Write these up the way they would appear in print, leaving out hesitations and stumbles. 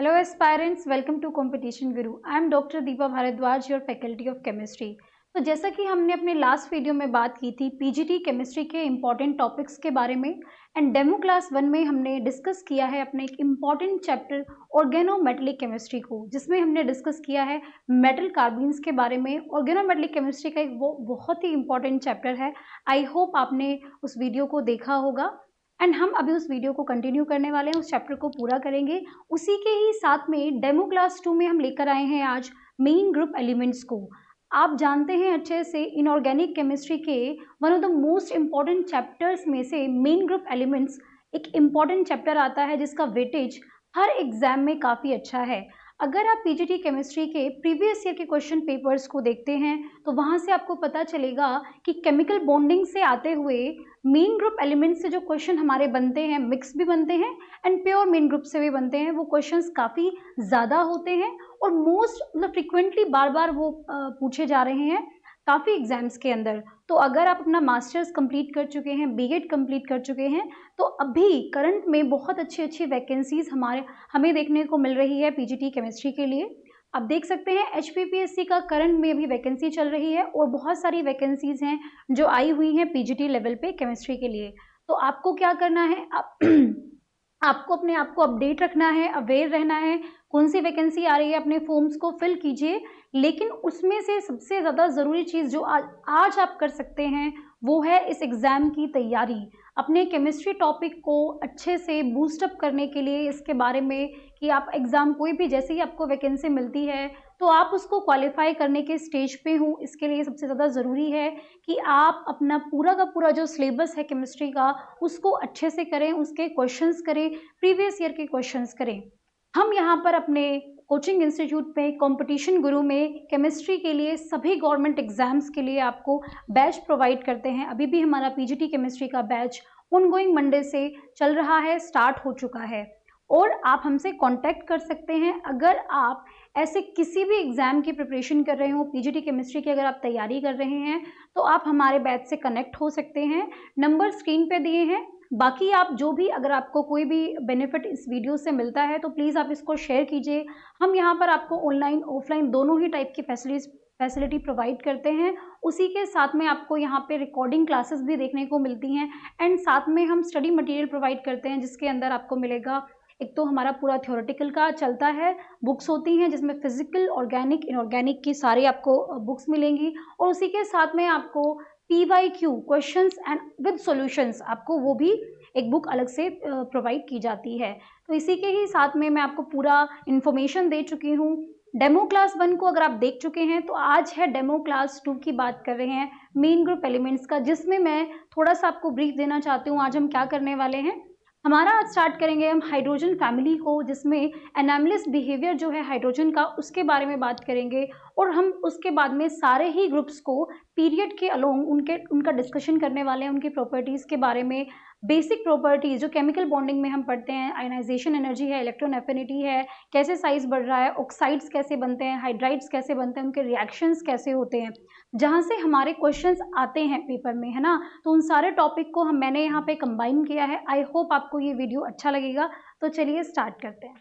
Hello aspirants, welcome to Competition Guru. I am Dr. Deepa Bharadwaj, your faculty of chemistry. तो जैसा कि हमने अपने लास्ट वीडियो में बात की थी पीजीटी केमिस्ट्री के इम्पॉर्टेंट टॉपिक्स के बारे में एंड डेमो क्लास 1 में हमने डिस्कस किया है अपने एक इम्पॉर्टेंट चैप्टर ऑर्गेनोमेटेलिक केमिस्ट्री को, जिसमें हमने डिस्कस किया है मेटल कार्बीन्स के बारे में। ऑर्गेनोमेटेलिक केमिस्ट्री का एक वो बहुत ही इम्पॉर्टेंट चैप्टर है। आई होप आपने उस वीडियो को देखा होगा एंड हम अभी उस वीडियो को कंटिन्यू करने वाले हैं, उस चैप्टर को पूरा करेंगे। उसी के ही साथ में डेमो क्लास 2 में हम लेकर आए हैं आज मेन ग्रुप एलिमेंट्स को। आप जानते हैं अच्छे से इनऑर्गेनिक केमिस्ट्री के one of the most important chapters में से मेन ग्रुप एलिमेंट्स एक इम्पॉर्टेंट चैप्टर आता है जिसका वेटेज हर एग्जाम में काफ़ी अच्छा है। अगर आप पीजीटी केमिस्ट्री के प्रीवियस ईयर के क्वेश्चन पेपर्स को देखते हैं तो वहाँ से आपको पता चलेगा कि केमिकल बॉन्डिंग से आते हुए मेन ग्रुप एलिमेंट से जो क्वेश्चन हमारे बनते हैं, मिक्स भी बनते हैं एंड प्योर मेन ग्रुप से भी बनते हैं, वो क्वेश्चंस काफ़ी ज़्यादा होते हैं और मोस्ट मतलब फ्रिक्वेंटली बार बार वो पूछे जा रहे हैं काफ़ी एग्जाम्स के अंदर। तो अगर आप अपना मास्टर्स कंप्लीट कर चुके हैं, बीएड कंप्लीट कर चुके हैं, तो अभी करंट में बहुत अच्छी अच्छी वैकेंसीज हमें देखने को मिल रही है पीजीटी केमिस्ट्री के लिए। आप देख सकते हैं एचपीपीएससी का करंट में अभी वैकेंसी चल रही है और बहुत सारी वैकेंसीज हैं जो आई हुई हैं पीजीटी लेवल पे केमिस्ट्री के लिए। तो आपको क्या करना है, आपको अपने आप को अपडेट रखना है, अवेयर रहना है, कौन सी वैकेंसी आ रही है अपने फॉर्म्स को फिल कीजिए। लेकिन उसमें से सबसे ज़्यादा ज़रूरी चीज़ जो आज आप कर सकते हैं वो है इस एग्ज़ाम की तैयारी। अपने केमिस्ट्री टॉपिक को अच्छे से बूस्टअप करने के लिए इसके बारे में कि आप एग्ज़ाम कोई भी जैसे ही आपको वैकेंसी मिलती है तो आप उसको क्वालिफाई करने के स्टेज पे हों, इसके लिए सबसे ज़्यादा ज़रूरी है कि आप अपना पूरा का पूरा जो सिलेबस है केमिस्ट्री का उसको अच्छे से करें, उसके क्वेश्चंस करें, प्रीवियस ईयर के क्वेश्चंस करें। हम यहाँ पर अपने कोचिंग इंस्टीट्यूट में कंपटीशन गुरु में केमिस्ट्री के लिए सभी गवर्नमेंट एग्जाम्स के लिए आपको बैच प्रोवाइड करते हैं। अभी भी हमारा पीजीटी केमिस्ट्री का बैच ऑनगोइंग मंडे से चल रहा है, स्टार्ट हो चुका है और आप हमसे कांटेक्ट कर सकते हैं। अगर आप ऐसे किसी भी एग्ज़ाम की प्रिपरेशन कर रहे हो, पीजीटी केमिस्ट्री की अगर आप तैयारी कर रहे हैं तो आप हमारे बैच से कनेक्ट हो सकते हैं। नंबर स्क्रीन पे दिए हैं। बाकी आप जो भी अगर आपको कोई भी बेनिफिट इस वीडियो से मिलता है तो प्लीज़ आप इसको शेयर कीजिए। हम यहाँ पर आपको ऑनलाइन ऑफलाइन दोनों ही टाइप की फैसिलिटी प्रोवाइड करते हैं। उसी के साथ में आपको यहाँ पे रिकॉर्डिंग क्लासेस भी देखने को मिलती हैं एंड साथ में हम स्टडी मटेरियल प्रोवाइड करते हैं जिसके अंदर आपको मिलेगा, एक तो हमारा पूरा थ्योरेटिकल का चलता है, बुक्स होती हैं जिसमें फिजिकल, ऑर्गेनिक, इनऑर्गेनिक की सारी आपको बुक्स मिलेंगी और उसी के साथ में आपको PYQ questions and with solutions आपको वो भी एक बुक अलग से प्रोवाइड की जाती है। तो इसी के ही साथ में मैं आपको पूरा इन्फॉर्मेशन दे चुकी हूँ। डेमो क्लास 1 को अगर आप देख चुके हैं तो आज है डेमो क्लास 2 की बात कर रहे हैं मेन ग्रुप एलिमेंट्स का, जिसमें मैं थोड़ा सा आपको ब्रीफ देना चाहती हूँ। आज हम क्या करने वाले हैं, हमारा आज स्टार्ट करेंगे हम हाइड्रोजन फैमिली को, जिसमें एनामलिस बिहेवियर जो है हाइड्रोजन का उसके बारे में बात करेंगे और हम उसके बाद में सारे ही ग्रुप्स को पीरियड के अलोंग उनका डिस्कशन करने वाले हैं, उनकी प्रॉपर्टीज़ के बारे में। बेसिक प्रॉपर्टीज़ जो केमिकल बॉन्डिंग में हम पढ़ते हैं, आयनाइजेशन एनर्जी है, इलेक्ट्रॉन एफिनिटी है, कैसे साइज बढ़ रहा है, ऑक्साइड्स कैसे बनते हैं, हाइड्राइड्स कैसे बनते हैं, उनके रिएक्शंस कैसे होते हैं, जहाँ से हमारे क्वेश्चंस आते हैं पेपर में, है ना। तो उन सारे टॉपिक को मैंने यहाँ पे कंबाइन किया है। आई होप आपको ये वीडियो अच्छा लगेगा। तो चलिए स्टार्ट करते हैं।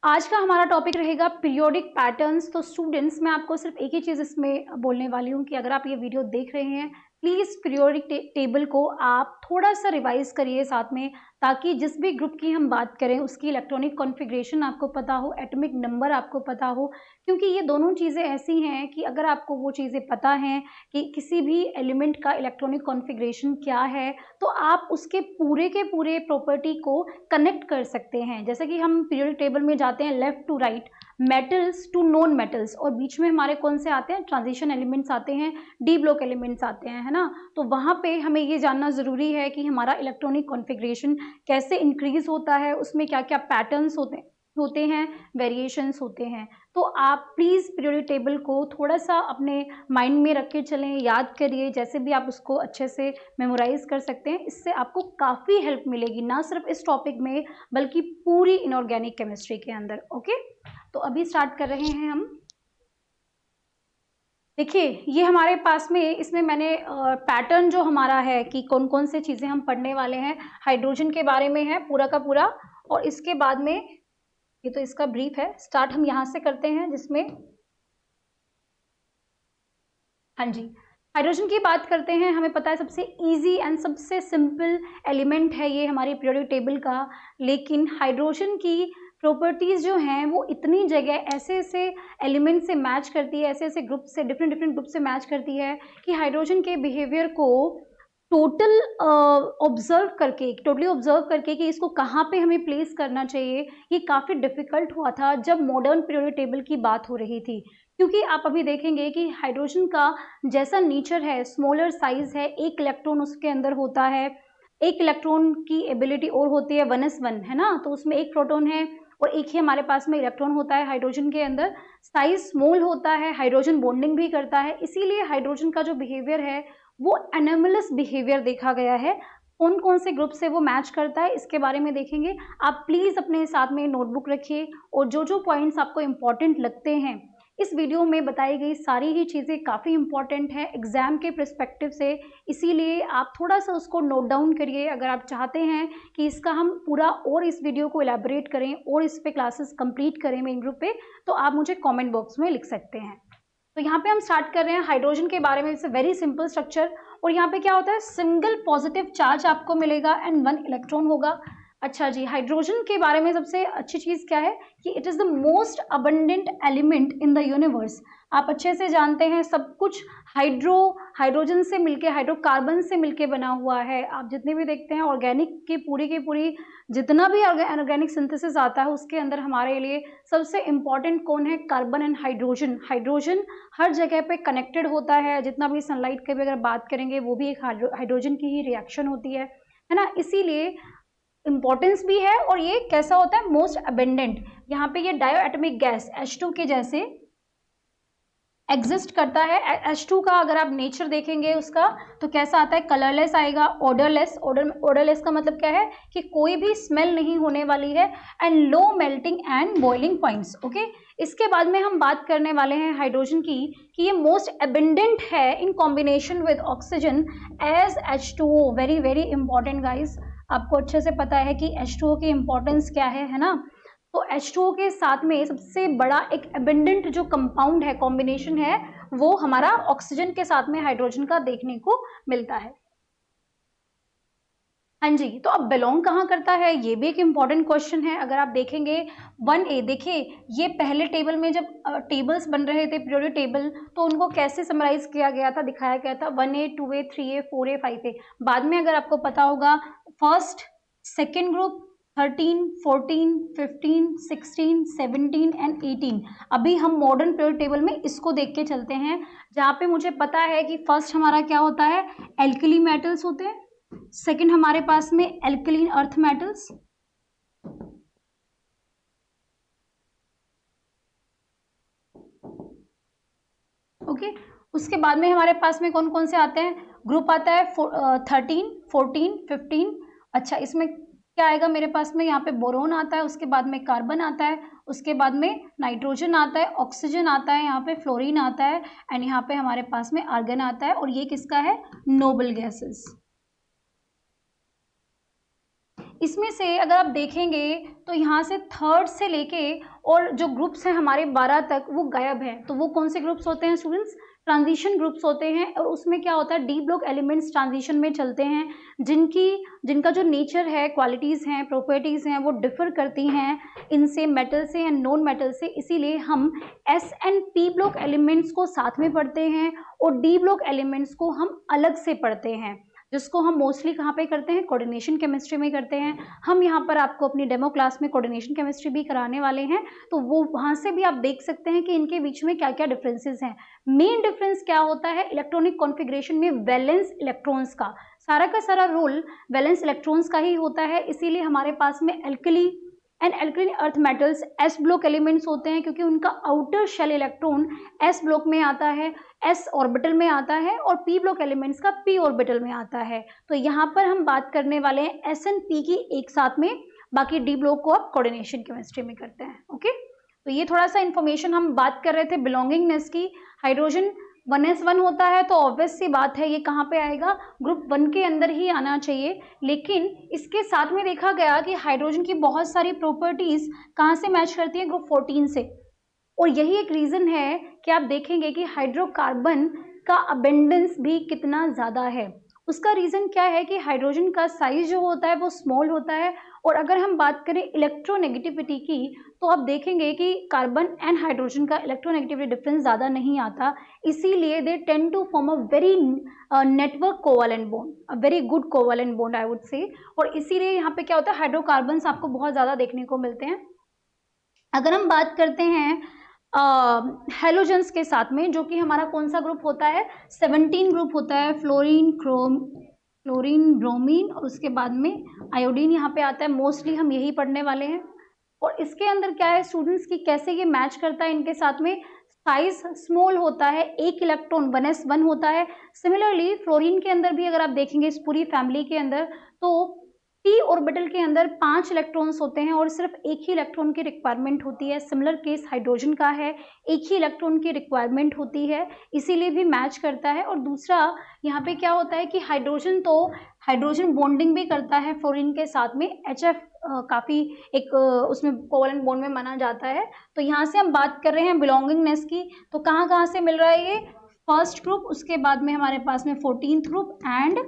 आज का हमारा टॉपिक रहेगा पीरियोडिक पैटर्न्स। तो स्टूडेंट्स, मैं आपको सिर्फ एक ही चीज़ इसमें बोलने वाली हूँ कि अगर आप ये वीडियो देख रहे हैं प्लीज़ पीरियोडिक टेबल को आप थोड़ा सा रिवाइज करिए साथ में, ताकि जिस भी ग्रुप की हम बात करें उसकी इलेक्ट्रॉनिक कॉन्फ़िगरेशन आपको पता हो, एटॉमिक नंबर आपको पता हो, क्योंकि ये दोनों चीज़ें ऐसी हैं कि अगर आपको वो चीज़ें पता हैं कि किसी भी एलिमेंट का इलेक्ट्रॉनिक कॉन्फ़िगरेशन क्या है तो आप उसके पूरे के पूरे प्रॉपर्टी को कनेक्ट कर सकते हैं। जैसे कि हम पीरियोडिक टेबल में जाते हैं left to right, metals to non metals, और बीच में हमारे कौन से आते हैं, ट्रांजिशन एलिमेंट्स आते हैं, डी ब्लॉक एलिमेंट्स आते हैं, है ना। तो वहाँ पे हमें ये जानना ज़रूरी है कि हमारा इलेक्ट्रॉनिक कॉन्फ़िगरेशन कैसे इंक्रीज होता है, उसमें क्या क्या पैटर्न्स होते हैं, वेरिएशंस होते हैं। तो आप प्लीज़ पीरियोडिक टेबल को थोड़ा सा अपने माइंड में रख के चलें, याद करिए, जैसे भी आप उसको अच्छे से मेमोराइज कर सकते हैं। इससे आपको काफ़ी हेल्प मिलेगी, ना सिर्फ इस टॉपिक में बल्कि पूरी इनऑर्गेनिक केमिस्ट्री के अंदर। ओके, तो अभी स्टार्ट कर रहे हैं हम। देखिए ये हमारे पास में, इसमें मैंने पैटर्न जो हमारा है कि कौन कौन से चीज़ें हम पढ़ने वाले हैं, हाइड्रोजन के बारे में है पूरा का पूरा। और इसके बाद में ये तो इसका ब्रीफ है, स्टार्ट हम यहाँ से करते हैं जिसमें, हाँ जी, हाइड्रोजन की बात करते हैं। हमें पता है सबसे इजी एंड सबसे सिंपल एलिमेंट है ये हमारी पीरियोडिक टेबल का, लेकिन हाइड्रोजन की प्रॉपर्टीज जो हैं वो इतनी जगह ऐसे ऐसे एलिमेंट से मैच करती है, ऐसे ऐसे ग्रुप से, डिफरेंट डिफरेंट ग्रुप से मैच करती है कि हाइड्रोजन के बिहेवियर को टोटली ऑब्जर्व करके कि इसको कहाँ पे हमें प्लेस करना चाहिए, ये काफ़ी डिफिकल्ट हुआ था जब मॉडर्न पीरियोडिक टेबल की बात हो रही थी। क्योंकि आप अभी देखेंगे कि हाइड्रोजन का जैसा नेचर है, स्मॉलर साइज है, एक इलेक्ट्रॉन उसके अंदर होता है, एक इलेक्ट्रॉन की एबिलिटी और होती है 1s1, है ना, तो उसमें एक प्रोटॉन है और एक ही हमारे पास में इलेक्ट्रॉन होता है हाइड्रोजन के अंदर। साइज स्मॉल होता है, हाइड्रोजन बॉन्डिंग भी करता है, इसीलिए हाइड्रोजन का जो बिहेवियर है वो एनोमलस बिहेवियर देखा गया है। कौन कौन से ग्रुप से वो मैच करता है इसके बारे में देखेंगे। आप प्लीज़ अपने साथ में नोटबुक रखिए और जो जो पॉइंट्स आपको इम्पॉर्टेंट लगते हैं, इस वीडियो में बताई गई सारी ही चीज़ें काफ़ी इम्पॉर्टेंट है एग्ज़ाम के पर्सपेक्टिव से, इसीलिए आप थोड़ा सा उसको नोट डाउन करिए। अगर आप चाहते हैं कि इसका हम पूरा और इस वीडियो को एलैबोरेट करें और इस पे क्लासेस कंप्लीट करें मेन ग्रुप पे, तो आप मुझे कमेंट बॉक्स में लिख सकते हैं। तो यहाँ पे हम स्टार्ट कर रहे हैं हाइड्रोजन के बारे में। It's a very simple structure. और यहाँ पे क्या होता है, सिंगल पॉजिटिव चार्ज आपको मिलेगा एंड 1 इलेक्ट्रॉन होगा। अच्छा जी, हाइड्रोजन के बारे में सबसे अच्छी चीज़ क्या है कि it is the most abundant element in the universe. आप अच्छे से जानते हैं सब कुछ हाइड्रोजन से मिलके, हाइड्रोकार्बन से मिलके बना हुआ है। आप जितने भी देखते हैं ऑर्गेनिक की पूरी जितना भी ऑर्गेनिक सिंथेसिस आता है उसके अंदर हमारे लिए सबसे इम्पॉर्टेंट कौन है, कार्बन एंड हाइड्रोजन। हाइड्रोजन हर जगह पे कनेक्टेड होता है, जितना भी सनलाइट की भी अगर बात करेंगे वो भी एक हाइड्रोजन की ही रिएक्शन होती है ना, इसीलिए इम्पोर्टेंस भी है। और ये कैसा होता है, मोस्ट अबेंडेंट। यहाँ पे ये डायो एटमिक गैस H2 के जैसे एग्जिस्ट करता है। H2 का अगर आप नेचर देखेंगे उसका तो कैसा आता है, कलरलेस आएगा, ऑर्डरलेस। ऑर्डरलेस का मतलब क्या है कि कोई भी स्मेल नहीं होने वाली है, and low melting and boiling points. Okay, इसके बाद में हम बात करने वाले हैं हाइड्रोजन की कि ये मोस्ट एबेंडेंट है in combination with oxygen as H2O। Very very important guys, आपको अच्छे से पता है कि H2O की इंपॉर्टेंस क्या है ना। तो H2O के साथ में सबसे बड़ा एक एबेंडेंट जो कंपाउंड है, कॉम्बिनेशन है, वो हमारा ऑक्सीजन के साथ में हाइड्रोजन का देखने को मिलता है। हाँ जी, तो अब बिलोंग कहाँ करता है, ये भी एक इम्पॉर्टेंट क्वेश्चन है। अगर आप देखेंगे 1A, देखिए ये पहले टेबल में जब टेबल्स बन रहे थे पीरियोडिक टेबल, तो उनको कैसे समराइज किया गया था, दिखाया गया था 1A 2A 3A 4A 5A। बाद में अगर आपको पता होगा फर्स्ट सेकेंड ग्रुप 13 14 15 16 17 एंड 18। अभी हम मॉडर्न पीरियोडिक टेबल में इसको देख के चलते हैं, जहाँ पे मुझे पता है कि फर्स्ट हमारा क्या होता है, एल्कली मेटल्स होते हैं। सेकंड हमारे पास में एल्कलीन अर्थ मेटल्स, ओके। उसके बाद में हमारे पास में कौन कौन से आते हैं, ग्रुप आता है 13 14 15। अच्छा, इसमें क्या आएगा मेरे पास में, यहाँ पे बोरोन आता है, उसके बाद में कार्बन आता है, उसके बाद में नाइट्रोजन आता है, ऑक्सीजन आता है, यहाँ पे फ्लोरीन आता है, एंड यहाँ पे हमारे पास में आर्गन आता है। और ये किसका है, नोबल गैसेस। इसमें से अगर आप देखेंगे तो यहाँ से थर्ड से लेके और जो ग्रुप्स हैं हमारे 12 तक वो गायब हैं। तो वो कौन से ग्रुप्स होते हैं स्टूडेंट्स, ट्रांजिशन ग्रुप्स होते हैं। और उसमें क्या होता है, डी ब्लॉक एलिमेंट्स ट्रांजिशन में चलते हैं, जिनका जो नेचर है, क्वालिटीज़ हैं, प्रॉपर्टीज़ हैं, वो डिफर करती हैं इनसे, मेटल से एंड नॉन मेटल से। इसीलिए हम S and P block elements को साथ में पढ़ते हैं और डी ब्लॉक एलिमेंट्स को हम अलग से पढ़ते हैं, जिसको हम मोस्टली कहाँ पे करते हैं, कोऑर्डिनेशन केमिस्ट्री में करते हैं। हम यहाँ पर आपको अपनी डेमो क्लास में कोऑर्डिनेशन केमिस्ट्री भी कराने वाले हैं, तो वो वहाँ से भी आप देख सकते हैं कि इनके बीच में क्या क्या डिफरेंसेस हैं। मेन डिफरेंस क्या होता है, इलेक्ट्रॉनिक कॉन्फ़िगरेशन में वैलेंस इलेक्ट्रॉन्स का सारा रोल वैलेंस इलेक्ट्रॉन्स का ही होता है। इसीलिए हमारे पास में alkali and alkaline earth metals s block elements होते हैं, क्योंकि उनका outer shell electron s block में आता है, एस ऑर्बिटल में आता है, और पी ब्लॉक एलिमेंट्स का पी ऑर्बिटल में आता है। तो यहाँ पर हम बात करने वाले हैं एस एंड पी की एक साथ में, बाकी डी ब्लॉक को आप कोऑर्डिनेशन केमिस्ट्री में करते हैं। ओके, तो ये थोड़ा सा इन्फॉर्मेशन हम बात कर रहे थे बिलोंगिंगनेस की। हाइड्रोजन 1s1 होता है तो ऑब्वियस सी बात है ये कहाँ पे आएगा, ग्रुप 1 के अंदर ही आना चाहिए। लेकिन इसके साथ में देखा गया कि हाइड्रोजन की बहुत सारी प्रॉपर्टीज कहाँ से मैच करती है, ग्रुप 14 से। और यही एक रीजन है कि आप देखेंगे कि हाइड्रोकार्बन का अबेंडेंस भी कितना ज़्यादा है। उसका रीज़न क्या है कि हाइड्रोजन का साइज जो होता है वो स्मॉल होता है। और अगर हम बात करें इलेक्ट्रोनेगेटिविटी की तो आप देखेंगे कि कार्बन एंड हाइड्रोजन का इलेक्ट्रोनेगेटिविटी डिफरेंस ज़्यादा नहीं आता, इसीलिए they tend to form a very network covalent bond, a very good covalent bond I would say. और इसीलिए यहाँ पे क्या होता है, हाइड्रोकार्बन्स आपको बहुत ज़्यादा देखने को मिलते हैं। अगर हम बात करते हैं हेलोजेंस के साथ में, जो कि हमारा कौन सा ग्रुप होता है, 17 ग्रुप होता है, फ्लोरीन, ब्रोमीन और उसके बाद में आयोडीन यहाँ पे आता है। मोस्टली हम यही पढ़ने वाले हैं। और इसके अंदर क्या है स्टूडेंट्स की कैसे ये मैच करता है इनके साथ में, साइज स्मॉल होता है, एक इलेक्ट्रॉन 1s1 होता है। सिमिलरली फ्लोरीन के अंदर भी अगर आप देखेंगे इस पूरी फैमिली के अंदर तो p ऑर्बिटल के अंदर 5 इलेक्ट्रॉन्स होते हैं और सिर्फ एक ही इलेक्ट्रॉन की रिक्वायरमेंट होती है। सिमिलर केस हाइड्रोजन का है, एक ही इलेक्ट्रॉन की रिक्वायरमेंट होती है, इसीलिए भी मैच करता है। और दूसरा यहाँ पे क्या होता है कि हाइड्रोजन बॉन्डिंग भी करता है फ्लोरीन के साथ में, HF काफ़ी एक उसमें कोवैलेंट बॉन्ड में माना जाता है। तो यहाँ से हम बात कर रहे हैं बिलोंगिंगनेस की, तो कहाँ कहाँ से मिल रहा है ये, फर्स्ट ग्रुप, उसके बाद में हमारे पास में 14th group and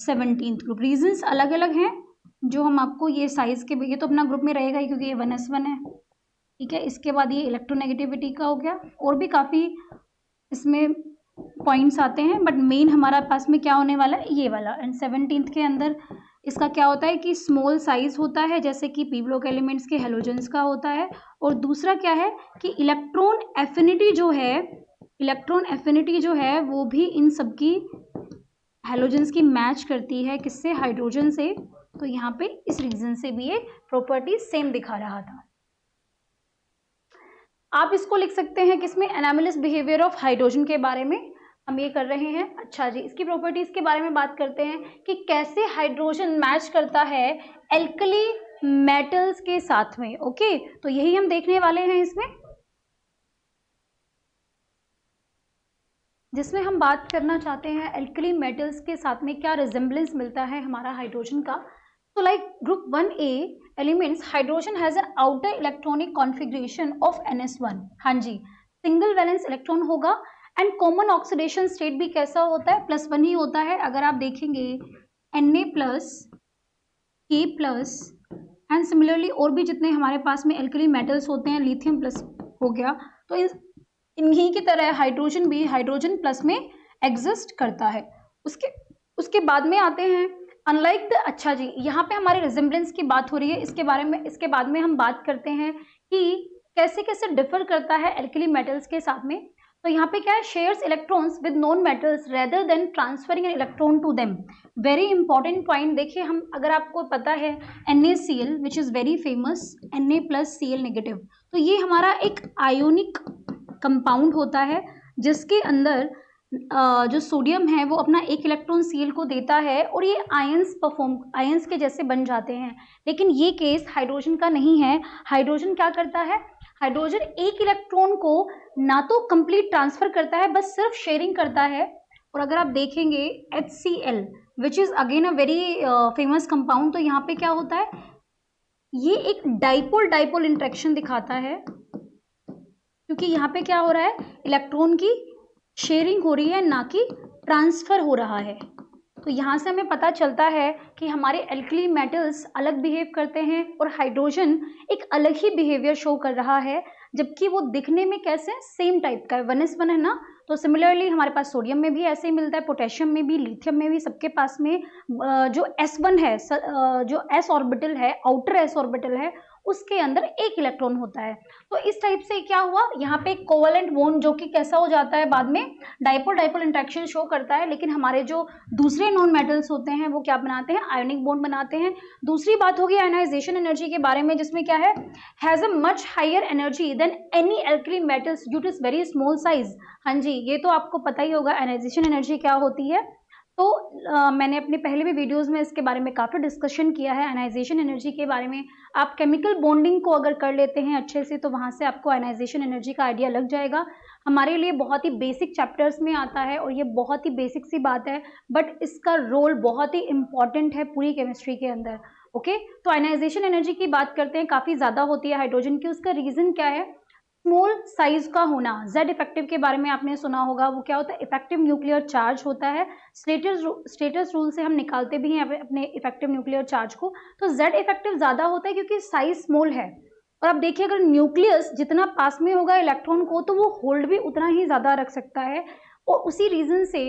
17th group. Reasons अलग अलग हैं जो हम आपको ये साइज के, ये तो अपना ग्रुप में रहेगा ही क्योंकि ये 1s1 है, ठीक है। इसके बाद ये इलेक्ट्रोनेगेटिविटी का हो गया, और भी काफ़ी इसमें पॉइंट्स आते हैं, बट मेन हमारा पास में क्या होने वाला है, ये वाला। एंड 17th के अंदर इसका क्या होता है कि स्मॉल साइज होता है, जैसे कि पी ब्लॉक एलिमेंट्स के हेलोजेंस का होता है। और दूसरा क्या है कि इलेक्ट्रॉन एफिनिटी जो है वो भी इन सबकी हेलोजेंस की मैच करती है, किससे, हाइड्रोजन से। तो यहाँ पे इस रीजन से भी ये प्रॉपर्टी सेम दिखा रहा था। आप इसको लिख सकते हैं किसमें, एनामलस बिहेवियर ऑफ हाइड्रोजन के बारे में हम ये कर रहे हैं। अच्छा जी, इसकी प्रॉपर्टीज के बारे में बात करते हैं कि कैसे हाइड्रोजन मैच करता है एल्कली मेटल्स के साथ में। ओके, तो यही हम देखने वाले हैं इसमें, जिसमें हम बात करना चाहते हैं एल्कली मेटल्स के साथ में क्या रिजेम्बलेंस मिलता है हमारा हाइड्रोजन का। तो like group 1a elements, hydrogen has an outer electronic configuration of NS1। हाँ जी, सिंगल वैलेंस इलेक्ट्रॉन होगा। एंड कॉमन ऑक्सीडेशन स्टेट भी कैसा होता है, +1 ही होता है। अगर आप देखेंगे Na+, K+, एंड सिमिलरली और भी जितने हमारे पास में एल्कली मेटल्स होते हैं, लिथियम प्लस हो गया, तो इन्हीं की तरह हाइड्रोजन भी हाइड्रोजन प्लस में एग्जिस्ट करता है। उसके बाद में आते हैं अनलाइक द, अच्छा जी, यहाँ पे हमारे रिजेम्बलेंस की बात हो रही है, इसके बाद में हम बात करते हैं कि कैसे कैसे डिफर करता है एल्कली मेटल्स के साथ में। तो यहाँ पे क्या है, shares electrons with non metals rather than transferring an electron to them. Very important point देखिए, हम अगर आपको पता है NaCl which is very famous, Na+Cl-, तो ये हमारा एक आयोनिक कंपाउंड होता है जिसके अंदर जो सोडियम है वो अपना एक इलेक्ट्रॉन Cl को देता है और ये आयंस के जैसे बन जाते हैं। लेकिन ये केस हाइड्रोजन का नहीं है। हाइड्रोजन क्या करता है, हाइड्रोजन एक इलेक्ट्रॉन को ना तो कंप्लीट ट्रांसफर करता है, बस सिर्फ शेयरिंग करता है। और अगर आप देखेंगे HCl which is again a very famous compound, तो यहाँ पे क्या होता है, ये एक डाइपोल इंटरेक्शन दिखाता है, क्योंकि यहाँ पे क्या हो रहा है, इलेक्ट्रॉन की शेयरिंग हो रही है, ना कि ट्रांसफ़र हो रहा है। तो यहाँ से हमें पता चलता है कि हमारे एल्कली मेटल्स अलग बिहेव करते हैं और हाइड्रोजन एक अलग ही बिहेवियर शो कर रहा है, जबकि वो दिखने में कैसे, सेम टाइप का है, 1s1 है ना। तो सिमिलरली हमारे पास सोडियम में भी ऐसे ही मिलता है, पोटेशियम में भी, लिथियम में भी, सबके पास में जो S1 है, जो S ऑर्बिटल है, आउटर S ऑर्बिटल है, उसके अंदर एक इलेक्ट्रॉन होता है। तो इस टाइप से क्या हुआ, यहाँ पे कोवैलेंट बॉन्ड जो कि कैसा हो जाता है, बाद में डाइपोल इंटरेक्शन शो करता है। लेकिन हमारे जो दूसरे नॉन मेटल्स होते हैं वो क्या बनाते हैं, आयोनिक बॉन्ड बनाते हैं। दूसरी बात होगी आयनाइजेशन एनर्जी के बारे में, जिसमें क्या है, has a much higher energy than any alkali metals due to very small size. हाँ जी, ये तो आपको पता ही होगा आयनाइजेशन एनर्जी क्या होती है। तो मैंने अपने पहले भी वीडियोस में इसके बारे में काफ़ी डिस्कशन किया है आयनाइजेशन एनर्जी के बारे में। आप केमिकल बॉन्डिंग को अगर कर लेते हैं अच्छे से तो वहाँ से आपको आयनाइजेशन एनर्जी का आइडिया लग जाएगा। हमारे लिए बहुत ही बेसिक चैप्टर्स में आता है और ये बहुत ही बेसिक सी बात है, बट इसका रोल बहुत ही इम्पॉर्टेंट है पूरी केमिस्ट्री के अंदर। ओके, तो आयनाइजेशन एनर्जी की बात करते हैं, काफ़ी ज़्यादा होती है हाइड्रोजन की। उसका रीज़न क्या है? स्मॉल साइज का होना। जेड इफेक्टिव के बारे में आपने सुना होगा, वो क्या होता है? इफेक्टिव न्यूक्लियर चार्ज होता है। स्टेटस रूल से हम निकालते भी हैं अपने इफेक्टिव न्यूक्लियर चार्ज को। तो जेड इफेक्टिव ज़्यादा होता है क्योंकि साइज स्मॉल है। और आप देखिए, अगर न्यूक्लियस जितना पास में होगा इलेक्ट्रॉन को तो वो होल्ड भी उतना ही ज़्यादा रख सकता है। और उसी रीज़न से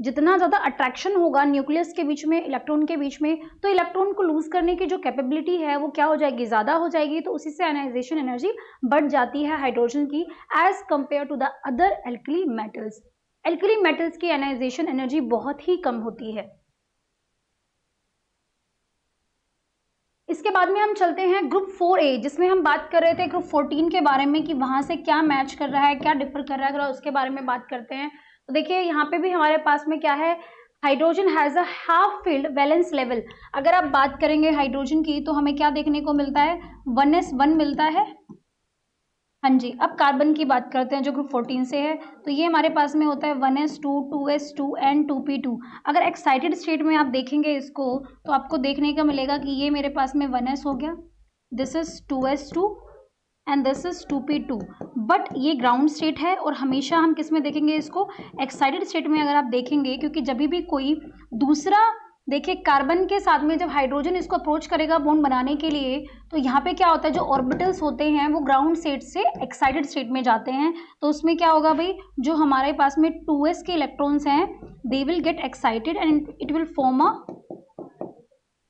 जितना ज़्यादा अट्रैक्शन होगा न्यूक्लियस के बीच में, इलेक्ट्रॉन के बीच में, तो इलेक्ट्रॉन को लूज़ करने की जो कैपेबिलिटी है वो क्या हो जाएगी? ज़्यादा हो जाएगी। तो उसी से आयनाइजेशन एनर्जी बढ़ जाती है हाइड्रोजन की as compare to the other alkali metals. Alkali metals की आयनाइजेशन एनर्जी बहुत ही कम होती है। इसके बाद में हम चलते हैं ग्रुप 4A, जिसमें हम बात कर रहे थे ग्रुप 14 के बारे में कि वहाँ से क्या मैच कर रहा है, क्या डिफर कर रहा है, अगर उसके बारे में बात करते हैं तो देखिए यहाँ पे भी हमारे पास में क्या है? Hydrogen has a half field valence level. अगर आप बात करेंगे हाइड्रोजन की तो हमें क्या देखने को मिलता है? 1s1 मिलता है। हाँ जी, अब कार्बन की बात करते हैं जो ग्रुप 14 से है, तो ये हमारे पास में होता है 1s2, 2s2 एंड 2p2। अगर एक्साइटेड स्टेट में आप देखेंगे इसको तो आपको देखने का मिलेगा कि ये मेरे पास में 1s हो गया, this is 2s2 and this is 2p2। But ये ग्राउंड स्टेट है और हमेशा हम किस में देखेंगे इसको? एक्साइटेड स्टेट में अगर आप देखेंगे, क्योंकि जब भी कोई दूसरा, देखिए कार्बन के साथ में जब हाइड्रोजन इसको अप्रोच करेगा बॉन्ड बनाने के लिए, तो यहाँ पे क्या होता है? जो ऑर्बिटल्स होते हैं वो ग्राउंड स्टेट से एक्साइटेड स्टेट में जाते हैं। तो उसमें क्या होगा भाई? जो हमारे पास में 2s के इलेक्ट्रॉन्स हैं they will get excited and it will form a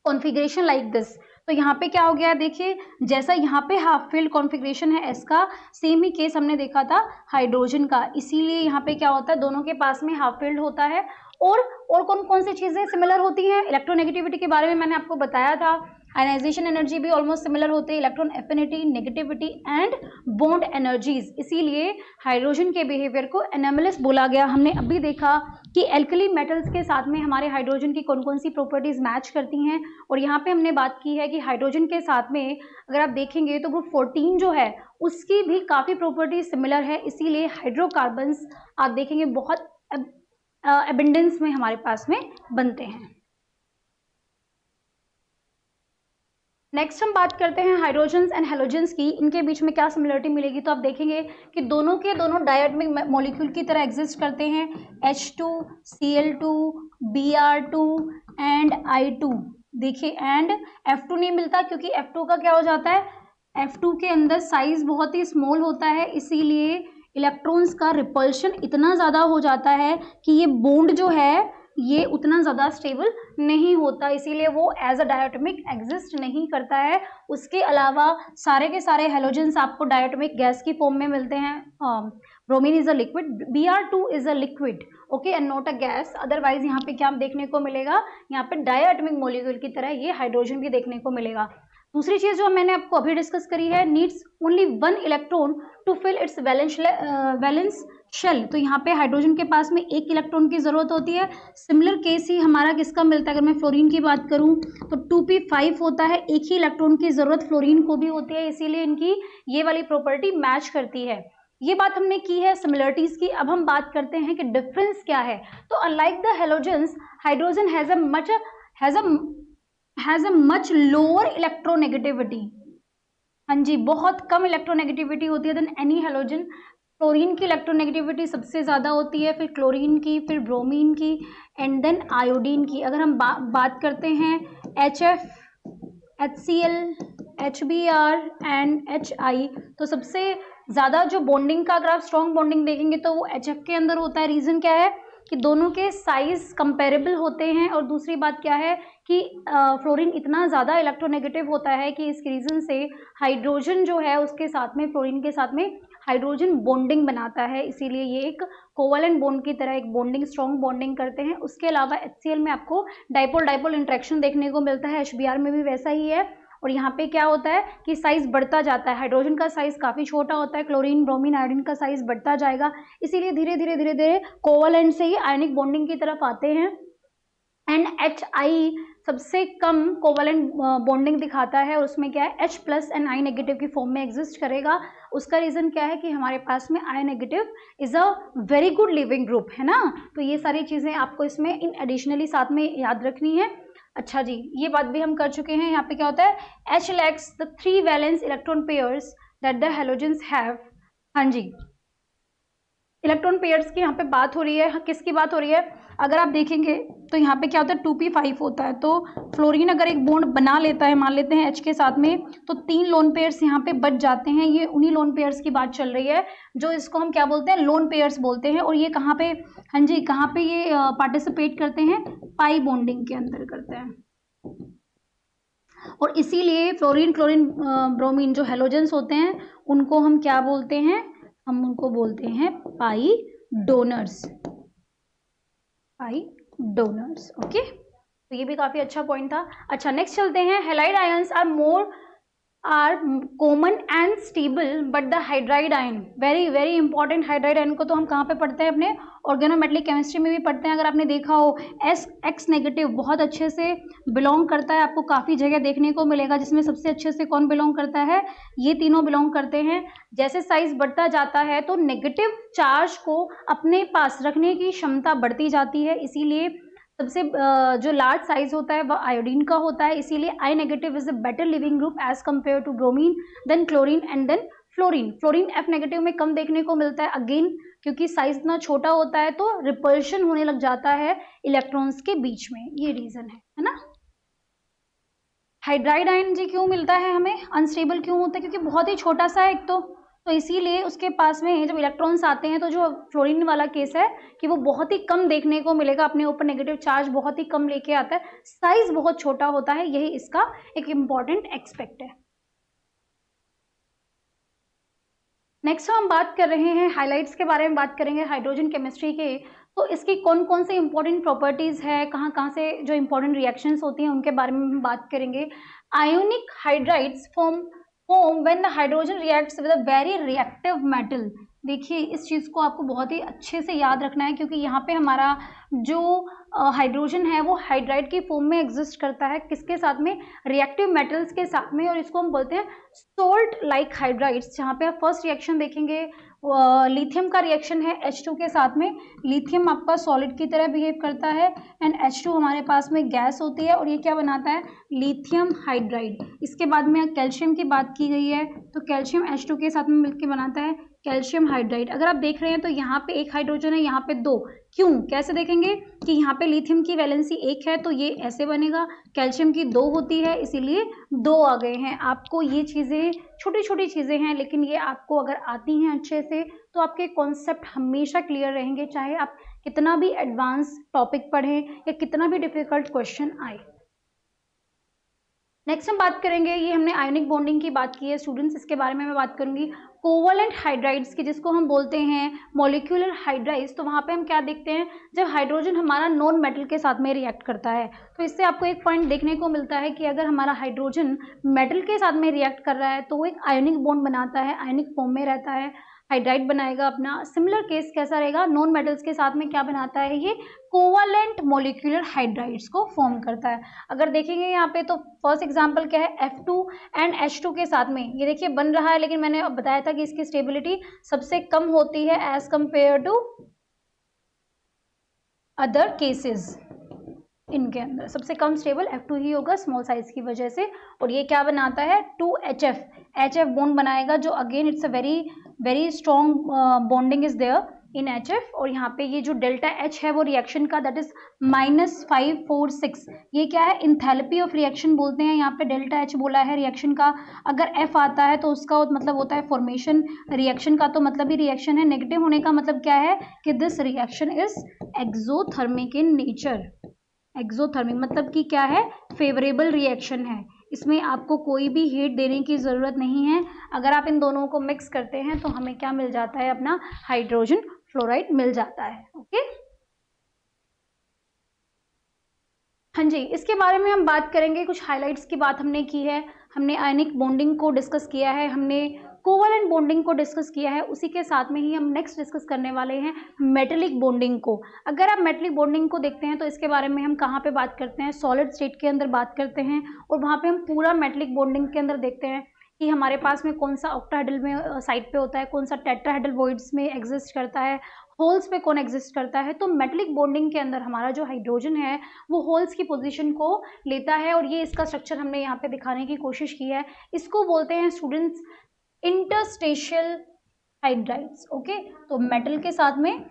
configuration like this. तो यहाँ पे क्या हो गया? देखिए, जैसा यहाँ पे हाफ फील्ड कॉन्फ़िगरेशन है एस का, सेम ही केस हमने देखा था हाइड्रोजन का। इसीलिए यहाँ पे क्या होता है? दोनों के पास में हाफ फील्ड होता है। और कौन कौन सी चीज़ें सिमिलर होती हैं? इलेक्ट्रोनेगेटिविटी के बारे में मैंने आपको बताया था। आयनाइजेशन एनर्जी भी ऑलमोस्ट सिमिलर होती है, electron affinity, negativity and bond energies. इसीलिए हाइड्रोजन के बिहेवियर को एनोमलस बोला गया। हमने अभी देखा कि एल्कली मेटल्स के साथ में हमारे हाइड्रोजन की कौन कौन सी प्रॉपर्टीज मैच करती हैं। और यहाँ पे हमने बात की है कि हाइड्रोजन के साथ में अगर आप देखेंगे तो ग्रुप 14 जो है उसकी भी काफ़ी प्रॉपर्टीज सिमिलर है। इसीलिए हाइड्रोकार्बन्स आप देखेंगे बहुत एबंडेंस में हमारे पास में बनते हैं। नेक्स्ट हम बात करते हैं हाइड्रोजन्स एंड हेलोजन्स की। इनके बीच में क्या सिमिलरिटी मिलेगी? तो आप देखेंगे कि दोनों के दोनों डायटोमिक मॉलिक्यूल की तरह एग्जिस्ट करते हैं। H2, Cl2, Br2 and I2। देखिए, एंड F2 नहीं मिलता क्योंकि F2 का क्या हो जाता है? F2 के अंदर साइज बहुत ही स्मॉल होता है, इसीलिए इलेक्ट्रॉन्स का रिपल्शन इतना ज़्यादा हो जाता है कि ये बॉन्ड जो है ये उतना ज़्यादा स्टेबल नहीं होता, इसीलिए वो एज अ डायटोमिक एग्जिस्ट नहीं करता है। उसके अलावा सारे के सारे हेलोजेंस आपको डायटोमिक गैस की फॉर्म में मिलते हैं। Bromine is a liquid, Br2 is a liquid, okay, and not a gas. Otherwise यहाँ पे क्या देखने को मिलेगा? यहाँ पे डायटोमिक मॉलिक्यूल की तरह ये हाइड्रोजन भी देखने को मिलेगा। दूसरी चीज जो मैंने आपको अभी डिस्कस करी है, needs only 1 electron to fill its valence shell. तो यहाँ पे हाइड्रोजन के पास में एक इलेक्ट्रॉन की जरूरत होती है। सिमिलर केस ही हमारा किसका मिलता है? अगर मैं फ्लोरीन की बात करूँ तो 2p5 होता है, एक ही इलेक्ट्रॉन की जरूरत फ्लोरीन को भी होती है, इसीलिए इनकी ये वाली प्रॉपर्टी मैच करती है। ये बात हमने की है सिमिलरिटीज की। अब हम बात करते हैं कि डिफरेंस क्या है। तो unlike the halogens, hydrogen has a much lower electronegativity. हाँ जी, बहुत कम इलेक्ट्रोनेगेटिविटी होती है देन एनी हेलोजन। फ्लोरीन की इलेक्ट्रोनेगेटिविटी सबसे ज़्यादा होती है, फिर क्लोरीन की, फिर ब्रोमीन की एंड देन आयोडीन की। अगर हम बात करते हैं HF, HCl, HBr and HI, तो सबसे ज़्यादा जो बॉन्डिंग का, अगर आप स्ट्रॉन्ग बॉन्डिंग देखेंगे तो वो HF के अंदर होता है। रीज़न क्या है? कि दोनों के साइज कंपेरेबल होते हैं। और दूसरी बात क्या है कि फ्लोरीन इतना ज़्यादा इलेक्ट्रोनेगेटिव होता है कि इसके रीज़न से हाइड्रोजन जो है उसके साथ में, फ्लोरीन के साथ में हाइड्रोजन बॉन्डिंग बनाता है, इसीलिए ये एक कोवलेंट बॉन्ड की तरह एक बॉन्डिंग, स्ट्रॉन्ग बॉन्डिंग करते हैं। उसके अलावा HCl में आपको डाइपोल डाइपोल इंट्रैक्शन देखने को मिलता है, HBr में भी वैसा ही है। और यहाँ पे क्या होता है कि साइज बढ़ता जाता है। हाइड्रोजन का साइज काफ़ी छोटा होता है, क्लोरीन, ब्रोमीन, आयोडीन का साइज बढ़ता जाएगा, इसीलिए धीरे धीरे धीरे धीरे कोवलेंट से ही आयनिक बॉन्डिंग की तरफ आते हैं। एंड HI सबसे कम कोवलेंट बॉन्डिंग दिखाता है और उसमें क्या है H plus and I negative की फॉर्म में एग्जिस्ट करेगा। उसका रीजन क्या है कि हमारे पास में I negative is a very good leaving group, है ना। तो ये सारी चीजें आपको इसमें इन एडिशनली साथ में याद रखनी है। अच्छा जी, ये बात भी हम कर चुके हैं। यहाँ पे क्या होता है, H lacks the 3 valence electron pairs that the halogens have। हाँ जी, इलेक्ट्रॉन पेयर्स की यहाँ पे बात हो रही है। किसकी बात हो रही है, अगर आप देखेंगे तो यहाँ पे क्या होता है 2p5 होता है। तो फ्लोरीन अगर एक बॉन्ड बना लेता है, मान लेते हैं H के साथ में, तो 3 लोन पेयर्स यहाँ पे बच जाते हैं। ये उन्हीं लोन पेयर्स की बात चल रही है जो इसको हम क्या बोलते हैं, लोन पेयर्स बोलते हैं। और ये कहाँ पे, हाँ जी, कहाँ पे ये पार्टिसिपेट करते हैं, पाई बॉन्डिंग के अंदर करते हैं। और इसीलिए फ्लोरीन क्लोरीन ब्रोमीन जो हेलोजेंस होते हैं उनको हम क्या बोलते हैं, हम उनको बोलते हैं पाई डोनर्स, पाई डोनर्स। ओके, तो ये भी काफी अच्छा पॉइंट था। अच्छा, नेक्स्ट चलते हैं। Halide ions are common and stable but the hydride ion, very very important. Hydride ion को तो हम कहाँ पे पढ़ते हैं, अपने ऑर्गेनोमेटेलिक केमिस्ट्री में भी पढ़ते हैं। अगर आपने देखा हो X नेगेटिव बहुत अच्छे से बिलोंग करता है, आपको काफ़ी जगह देखने को मिलेगा जिसमें सबसे अच्छे से कौन बिलोंग करता है, ये तीनों बिलोंग करते हैं। जैसे साइज बढ़ता जाता है तो नेगेटिव चार्ज को अपने पास रखने की क्षमता बढ़ती जाती है, इसीलिए सबसे जो लार्ज साइज होता है वह आयोडीन का होता है। इसीलिए I negative is a better living group as compare to bromine, then chlorine and then fluorine. Fluorine F negative में कम देखने को मिलता है, अगेन क्योंकि साइज इतना छोटा होता है तो रिपल्शन होने लग जाता है इलेक्ट्रॉन्स के बीच में, ये रीजन है ना। हाइड्राइड आयन जी क्यों मिलता है हमें, अनस्टेबल क्यों होता है, क्योंकि बहुत ही छोटा सा है एक तो इसीलिए उसके पास में जब इलेक्ट्रॉन्स आते हैं, तो जो फ्लोरीन वाला केस है कि वो बहुत ही कम देखने को मिलेगा, अपने ऊपर नेगेटिव चार्ज बहुत ही कम लेके आता है, साइज बहुत छोटा होता है, यही इसका एक इम्पॉर्टेंट एस्पेक्ट है। नेक्स्ट हम बात कर रहे हैं हाइलाइट्स के बारे में, बात करेंगे हाइड्रोजन केमिस्ट्री के। तो इसकी कौन कौन से इंपॉर्टेंट प्रॉपर्टीज है, कहाँ कहाँ से जो इंपॉर्टेंट रिएक्शंस होती हैं उनके बारे में हम बात करेंगे। Ionic hydrides form when the hydrogen reacts with a very reactive metal. देखिए, इस चीज़ को आपको बहुत ही अच्छे से याद रखना है, क्योंकि यहाँ पे हमारा जो हाइड्रोजन है वो हाइड्राइड की फॉर्म में एग्जिस्ट करता है, किसके साथ में, रिएक्टिव मेटल्स के साथ में, और इसको हम बोलते हैं सोल्ट लाइक हाइड्राइड्स। जहाँ पे आप फर्स्ट रिएक्शन देखेंगे लिथियम का रिएक्शन है H2 के साथ में। लिथियम आपका सॉलिड की तरह बिहेव करता है एंड H2 हमारे पास में गैस होती है, और ये क्या बनाता है, लिथियम हाइड्राइड। इसके बाद में कैल्शियम की बात की गई है, तो कैल्शियम H2 के साथ में मिलकर बनाता है कैल्शियम हाइड्राइड। अगर आप देख रहे हैं तो यहाँ पे एक हाइड्रोजन है, यहाँ पे दो, क्यों, कैसे देखेंगे कि यहाँ पे लिथियम की वैलेंसी 1 है तो ये ऐसे बनेगा, कैल्शियम की 2 होती है इसीलिए 2 आ गए हैं। आपको ये चीज़ें छोटी छोटी चीज़ें हैं, लेकिन ये आपको अगर आती हैं अच्छे से तो आपके कॉन्सेप्ट हमेशा क्लियर रहेंगे, चाहे आप कितना भी एडवांस टॉपिक पढ़ें या कितना भी डिफिकल्ट क्वेश्चन आए। नेक्स्ट हम बात करेंगे, ये हमने आयोनिक बॉन्डिंग की बात की है स्टूडेंट्स, इसके बारे में मैं बात करूंगी कोवलेंट हाइड्राइड्स की, जिसको हम बोलते हैं मॉलिक्यूलर हाइड्राइड्स। तो वहाँ पे हम क्या देखते हैं, जब हाइड्रोजन हमारा नॉन मेटल के साथ में रिएक्ट करता है, तो इससे आपको एक पॉइंट देखने को मिलता है कि अगर हमारा हाइड्रोजन मेटल के साथ में रिएक्ट कर रहा है तो वो एक आयोनिक बॉन्ड बनाता है, आयोनिक फॉर्म में रहता है, हाइड्राइड बनाएगा अपना। सिमिलर केस कैसा रहेगा, नॉन मेटल्स के साथ में क्या बनाता है, ये कोवलेंट मॉलिक्यूलर हाइड्राइड्स को फॉर्म करता है। अगर देखेंगे यहाँ पे तो फर्स्ट एग्जांपल क्या है, F2 एंड H2 के साथ में ये देखिए बन रहा है, लेकिन मैंने अब बताया था कि इसकी स्टेबिलिटी सबसे कम होती है as compare to other cases. इनके अंदर सबसे कम स्टेबल F2 ही होगा स्मॉल साइज की वजह से, और ये क्या बनाता है 2HF, HF बॉन्ड बनाएगा, जो again it's a very very strong bonding is there in HF। और यहाँ पे ये जो डेल्टा H है वो रिएक्शन का दैट इज -546, ये क्या है, इंथैल्पी ऑफ रिएक्शन बोलते हैं। यहाँ पे डेल्टा H बोला है रिएक्शन का, अगर F आता है तो उसका मतलब होता है फॉर्मेशन, रिएक्शन का तो मतलब ही रिएक्शन है, नेगेटिव होने का मतलब क्या है कि this reaction is exothermic in nature. Exothermic मतलब कि क्या है, फेवरेबल रिएक्शन है, इसमें आपको कोई भी हीट देने की ज़रूरत नहीं है। अगर आप इन दोनों को मिक्स करते हैं तो हमें क्या मिल जाता है, अपना हाइड्रोजन फ्लोराइड मिल जाता है। ओके, हाँ जी, इसके बारे में हम बात करेंगे, कुछ हाइलाइट्स की बात हमने की है, हमने आयनिक बॉन्डिंग को डिस्कस किया है, हमने कोवलेंट बॉन्डिंग को डिस्कस किया है, उसी के साथ में ही हम नेक्स्ट डिस्कस करने वाले हैं मेटेलिक बॉन्डिंग को। अगर आप मेटेलिक बॉन्डिंग को देखते हैं तो इसके बारे में हम कहाँ पे बात करते हैं, सॉलिड स्टेट के अंदर बात करते हैं, और वहाँ पे हम पूरा मेटेलिक बॉन्डिंग के अंदर देखते हैं कि हमारे पास में कौन सा ऑक्टाहेड्रल में साइड पे होता है, कौन सा टेट्राहेड्रल वॉइड्स में एग्जिस्ट करता है, होल्स पे कौन एग्जिस्ट करता है। तो मेटेलिक बॉन्डिंग के अंदर हमारा जो हाइड्रोजन है वो होल्स की पोजीशन को लेता है, और ये इसका स्ट्रक्चर हमने यहाँ पे दिखाने की कोशिश की है। इसको बोलते हैं स्टूडेंट्स इंटरस्टेशियल हाइड्राइड्स। ओके, तो मेटल के साथ में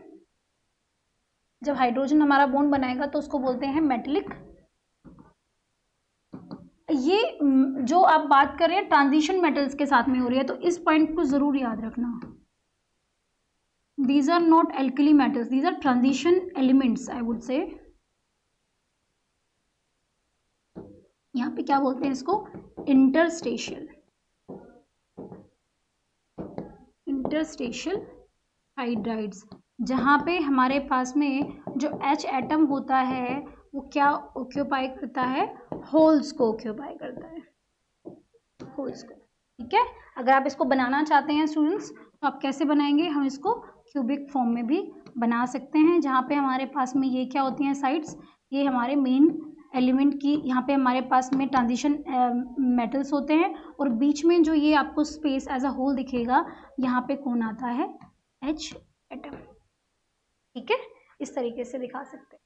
जब हाइड्रोजन हमारा बॉन्ड बनाएगा तो उसको बोलते हैं मेटेलिक। ये जो आप बात कर रहे हैं ट्रांजिशन मेटल्स के साथ में हो रही है, तो इस पॉइंट को जरूर याद रखना। These are not alkali metals, these are transition elements, I would say. यहाँ पे क्या बोलते हैं इसको, इंटरस्टेशियल हाइड्राइड्स, जहाँ पे हमारे पास में जो H एटम होता है वो क्या ऑक्यूपाई करता है, होल्स को ऑक्यूपाई करता है, होल्स को। ठीक है, अगर आप इसको बनाना चाहते हैं स्टूडेंट्स तो आप कैसे बनाएंगे, हम इसको क्यूबिक फॉर्म में भी बना सकते हैं, जहाँ पे हमारे पास में ये क्या होती हैं साइड्स, ये हमारे मेन एलिमेंट की, यहाँ पे हमारे पास में ट्रांजिशन मेटल्स होते हैं, और बीच में जो ये आपको स्पेस एज अ होल दिखेगा, यहाँ पे कौन आता है, H एटम। ठीक है, इस तरीके से दिखा सकते हैं।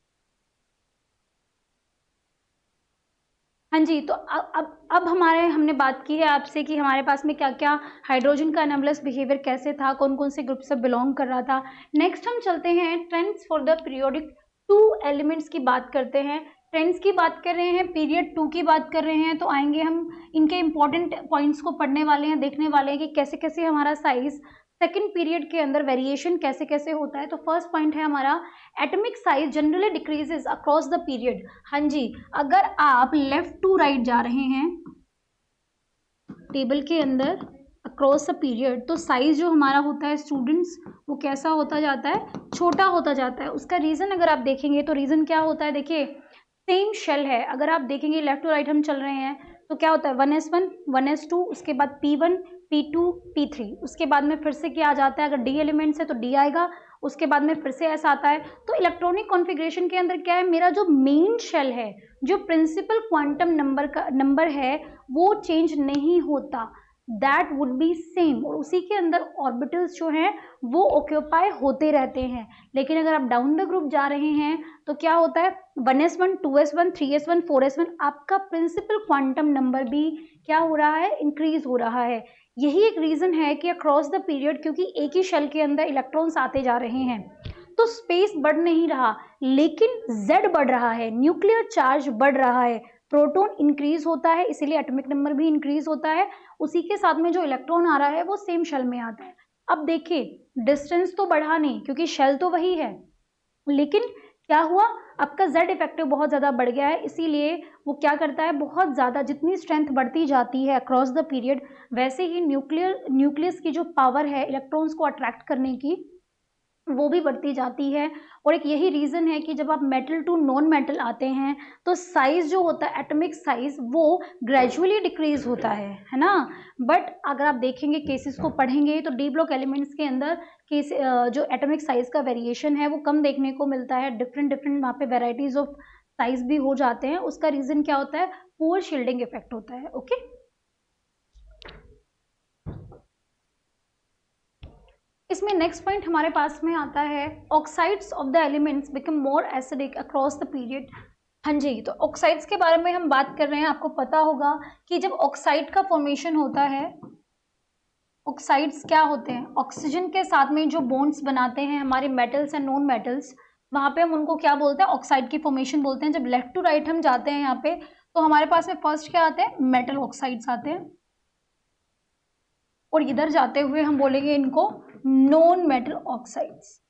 हाँ जी, तो अब हमने बात की है आपसे कि हमारे पास में क्या क्या हाइड्रोजन का एनामलस बिहेवियर कैसे था, कौन कौन से ग्रुप से बिलोंग कर रहा था। नेक्स्ट हम चलते हैं trends for the periodic 2 elements की बात करते हैं। ट्रेंड्स की बात कर रहे हैं, पीरियड 2 की बात कर रहे हैं, तो आएंगे हम इनके इंपॉर्टेंट पॉइंट्स को पढ़ने वाले हैं, देखने वाले हैं कि कैसे कैसे हमारा साइज सेकेंड पीरियड के अंदर वेरिएशन कैसे कैसे होता है। तो फर्स्ट पॉइंट है हमारा, atomic size generally decreases across the period. हाँ जी, अगर आप लेफ्ट टू राइट जा रहे हैं टेबल के अंदर अक्रॉस द पीरियड, तो साइज जो हमारा होता है स्टूडेंट्स वो कैसा होता जाता है, छोटा होता जाता है। उसका रीज़न अगर आप देखेंगे तो रीज़न क्या होता है, देखिए सेम शेल है, अगर आप देखेंगे लेफ्ट टू राइट हम चल रहे हैं तो क्या होता है 1s1 1s2, उसके बाद P1 P2 P3, उसके बाद में फिर से क्या आ जाता है, अगर D एलिमेंट्स है तो D आएगा, उसके बाद में फिर से S आता है। तो इलेक्ट्रॉनिक कॉन्फ़िगरेशन के अंदर क्या है, मेरा जो मेन शेल है, जो प्रिंसिपल क्वांटम नंबर है वो चेंज नहीं होता, दैट वुड बी सेम, और उसी के अंदर ऑर्बिटल्स जो हैं वो ऑक्यूपाई होते रहते हैं। लेकिन अगर आप डाउन द ग्रुप जा रहे हैं तो क्या होता है 1s1 2s1 3s1 4s1, आपका प्रिंसिपल क्वांटम नंबर भी क्या हो रहा है, इंक्रीज हो रहा है। यही एक रीज़न है कि अक्रॉस द पीरियड, क्योंकि एक ही शेल के अंदर इलेक्ट्रॉन्स आते जा रहे हैं तो स्पेस बढ़ नहीं रहा, लेकिन Z बढ़ रहा है, न्यूक्लियर चार्ज बढ़ रहा है, प्रोटॉन इंक्रीज होता है, इसीलिए एटॉमिक नंबर भी इंक्रीज होता है। उसी के साथ में जो इलेक्ट्रॉन आ रहा है वो सेम शेल में आता है। अब देखिए डिस्टेंस तो बढ़ा नहीं क्योंकि शेल तो वही है, लेकिन क्या हुआ, आपका Z इफेक्टिव बहुत ज़्यादा बढ़ गया है, इसीलिए वो क्या करता है, बहुत ज़्यादा जितनी स्ट्रेंथ बढ़ती जाती है अक्रॉस द पीरियड, वैसे ही न्यूक्लियस की जो पावर है इलेक्ट्रॉन्स को अट्रैक्ट करने की वो भी बढ़ती जाती है। और एक यही रीज़न है कि जब आप मेटल टू नॉन मेटल आते हैं तो साइज़ जो होता है एटॉमिक साइज़ वो ग्रेजुअली डिक्रीज होता है ना। बट अगर आप देखेंगे केसेस को पढ़ेंगे तो डी ब्लॉक एलिमेंट्स के अंदर केस जो एटॉमिक साइज़ का वेरिएशन है वो कम देखने को मिलता है, डिफरेंट वहाँ पे वेराइटीज़ ऑफ साइज़ भी हो जाते हैं। उसका रीज़न क्या होता है, पुअर शील्डिंग इफेक्ट होता है। ओके, इसमें नेक्स्ट पॉइंट हमारे पास में आता है, oxides of the elements become more acidic across the period. हाँ जी, तो ऑक्साइड्स के बारे में हम बात कर रहे हैं। आपको पता होगा कि जब ऑक्साइड का फॉर्मेशन होता है, ऑक्साइड्स क्या होते हैं, ऑक्सीजन के साथ में जो बॉन्ड्स बनाते हैं हमारे मेटल्स एंड नॉन मेटल्स, वहाँ पे हम उनको क्या बोलते हैं, ऑक्साइड की फॉर्मेशन बोलते हैं। जब लेफ्ट टू राइट हम जाते हैं यहाँ पे तो हमारे पास में फर्स्ट क्या आते हैं, मेटल ऑक्साइड्स आते हैं, और इधर जाते हुए हम बोलेंगे इनको नॉन मेटल ऑक्साइड्स।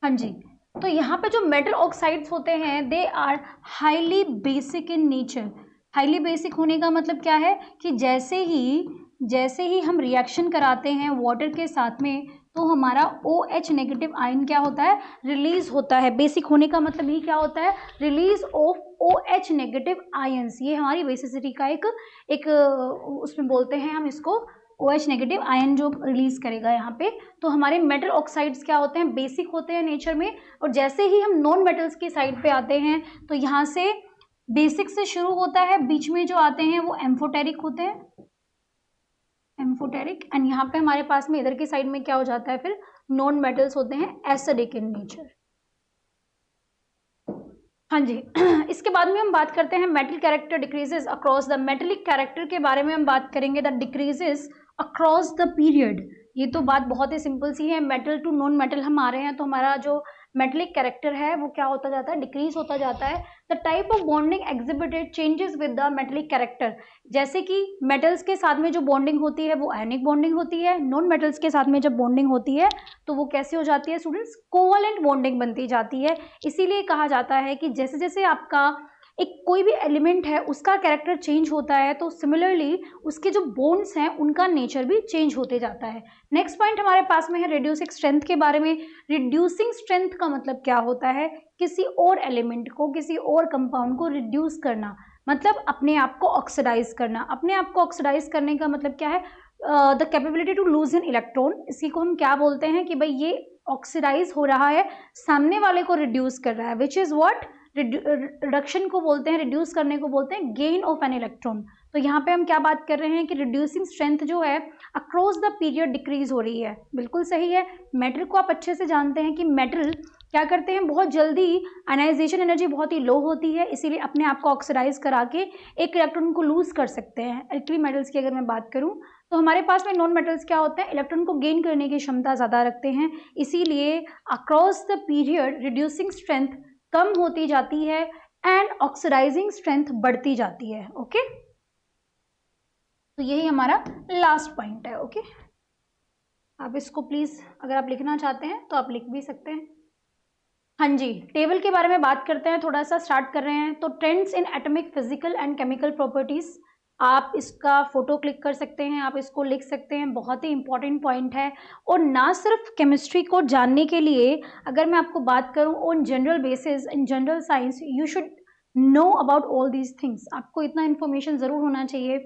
हाँ जी, तो यहाँ पे जो मेटल ऑक्साइड्स होते हैं they are highly basic in nature. Highly basic होने का मतलब क्या है कि जैसे ही हम रिएक्शन कराते हैं वाटर के साथ में तो हमारा OH नेगेटिव आयन क्या होता है, रिलीज होता है। बेसिक होने का मतलब ही क्या होता है, release of OH negative ions. ये हमारी बेसिसिटी का एक उसमें बोलते हैं हम इसको, OH नेगेटिव आयन जो रिलीज करेगा यहाँ पे। तो हमारे मेटल ऑक्साइड्स क्या होते हैं, बेसिक होते हैं नेचर में, और जैसे ही हम नॉन मेटल्स की साइड पे आते हैं तो यहाँ से बेसिक से शुरू होता है, बीच में जो आते हैं वो एम्फोटेरिक होते हैं, एम्फोटेरिक, एंड यहाँ पे हमारे पास में इधर की साइड में क्या हो जाता है, फिर नॉन मेटल्स होते हैं एसिडिक इन नेचर। हाँ जी। इसके बाद में हम बात करते हैं metal character decreases across the, metallic character के बारे में हम बात करेंगे, the decreases across the period. ये तो बात बहुत ही सिंपल सी है, मेटल टू नॉन मेटल हम आ रहे हैं तो हमारा जो मेटलिक कैरेक्टर है वो क्या होता जाता है, डिक्रीज होता जाता है। The type of bonding exhibited changes with the metallic character. जैसे कि मेटल्स के साथ में जो बॉन्डिंग होती है वो आयनिक बॉन्डिंग होती है, नॉन मेटल्स के साथ में जब बॉन्डिंग होती है तो वो कैसे हो जाती है स्टूडेंट्स, कोवलेंट बॉन्डिंग बनती जाती है। इसीलिए कहा जाता है कि जैसे जैसे आपका एक कोई भी एलिमेंट है उसका कैरेक्टर चेंज होता है तो सिमिलरली उसके जो बोन्स हैं उनका नेचर भी चेंज होते जाता है। नेक्स्ट पॉइंट हमारे पास में है रिड्यूसिंग स्ट्रेंथ के बारे में। रिड्यूसिंग स्ट्रेंथ का मतलब क्या होता है, किसी और एलिमेंट को, किसी और कंपाउंड को रिड्यूस करना, मतलब अपने आप को ऑक्सीडाइज करना। अपने आप को ऑक्सीडाइज करने का मतलब क्या है, the capability to lose an electron. इसी को हम क्या बोलते हैं कि भाई ये ऑक्सीडाइज हो रहा है, सामने वाले को रिड्यूस कर रहा है, विच इज व्हाट, रिडक्शन को बोलते हैं, रिड्यूस करने को बोलते हैं गेन ऑफ एन इलेक्ट्रॉन। तो यहाँ पे हम क्या बात कर रहे हैं कि रिड्यूसिंग स्ट्रेंथ जो है अक्रॉस द पीरियड डिक्रीज हो रही है। बिल्कुल सही है। मेटल को आप अच्छे से जानते हैं कि मेटल क्या करते हैं, बहुत जल्दी आयनाइजेशन एनर्जी बहुत ही लो होती है, इसीलिए अपने आप को ऑक्सीडाइज करा के एक इलेक्ट्रॉन को लूज कर सकते हैं। अल्कली मेटल्स की अगर मैं बात करूं तो हमारे पास में नॉन मेटल्स क्या होते हैं, इलेक्ट्रॉन को गेन करने की क्षमता ज़्यादा रखते हैं, इसीलिए across the period reducing strength कम होती जाती है एंड ऑक्सीडाइजिंग स्ट्रेंथ बढ़ती जाती है। ओके, तो यही हमारा लास्ट पॉइंट है। ओके, आप इसको प्लीज अगर आप लिखना चाहते हैं तो आप लिख भी सकते हैं। हाँ जी, टेबल के बारे में बात करते हैं, थोड़ा सा स्टार्ट कर रहे हैं। तो trends in atomic physical and chemical properties, आप इसका फोटो क्लिक कर सकते हैं, आप इसको लिख सकते हैं, बहुत ही इंपॉर्टेंट पॉइंट है। और ना सिर्फ केमिस्ट्री को जानने के लिए, अगर मैं आपको बात करूं on general basis in general science, you should know about all these things. आपको इतना इन्फॉर्मेशन ज़रूर होना चाहिए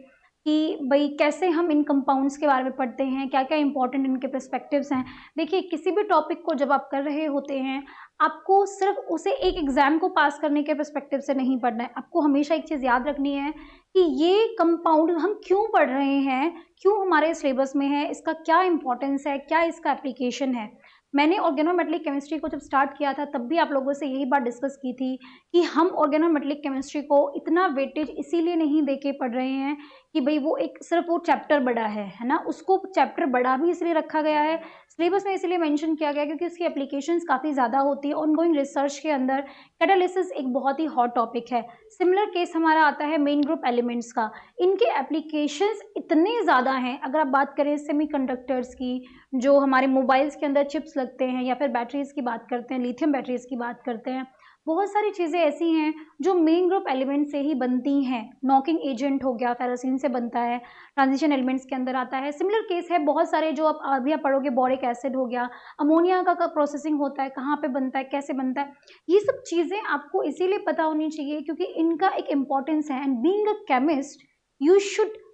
कि भाई कैसे हम इन कंपाउंड्स के बारे में पढ़ते हैं, क्या क्या इंपॉर्टेंट इनके पर्सपेक्टिव्स हैं। देखिए, किसी भी टॉपिक को जब आप कर रहे होते हैं, आपको सिर्फ उसे एक एग्जाम को पास करने के पर्सपेक्टिव से नहीं पढ़ना है। आपको हमेशा एक चीज़ याद रखनी है कि ये कंपाउंड हम क्यों पढ़ रहे हैं, क्यों हमारे सिलेबस में है, इसका क्या इंपॉर्टेंस है, क्या इसका एप्लीकेशन है। मैंने ऑर्गेनोमेटेलिक केमिस्ट्री को जब स्टार्ट किया था तब भी आप लोगों से यही बात डिस्कस की थी कि हम ऑर्गेनोमेटेलिक केमिस्ट्री को इतना वेटेज इसीलिए नहीं दे के पढ़ रहे हैं कि भाई वो एक सिर्फ वो चैप्टर बड़ा है ना, उसको चैप्टर बड़ा भी इसलिए रखा गया है, सिलेबस में इसलिए मेंशन किया गया क्योंकि उसकी एप्लीकेशंस काफ़ी ज़्यादा होती है। ऑनगोइंग रिसर्च के अंदर कैटालिसिस एक बहुत ही हॉट टॉपिक है। सिमिलर केस हमारा आता है मेन ग्रुप एलिमेंट्स का, इनके एप्लीकेशंस इतने ज़्यादा हैं। अगर आप बात करें सेमीकंडक्टर्स की, जो हमारे मोबाइल्स के अंदर चिप्स लगते हैं, या फिर बैटरीज़ की बात करते हैं, लिथियम बैटरीज़ की बात करते हैं, बहुत सारी चीज़ें ऐसी हैं जो मेन ग्रुप एलिमेंट से ही बनती हैं। नॉकिंग एजेंट हो गया, फेरोसिन से बनता है, ट्रांजिशन एलिमेंट्स के अंदर आता है। सिमिलर केस है बहुत सारे जो आप अभी आप पढ़ोगे, बोरिक एसिड हो गया, अमोनिया का प्रोसेसिंग होता है, कहाँ पे बनता है, कैसे बनता है, ये सब चीज़ें आपको इसीलिए पता होनी चाहिए क्योंकि इनका एक इम्पॉर्टेंस है। And being a chemist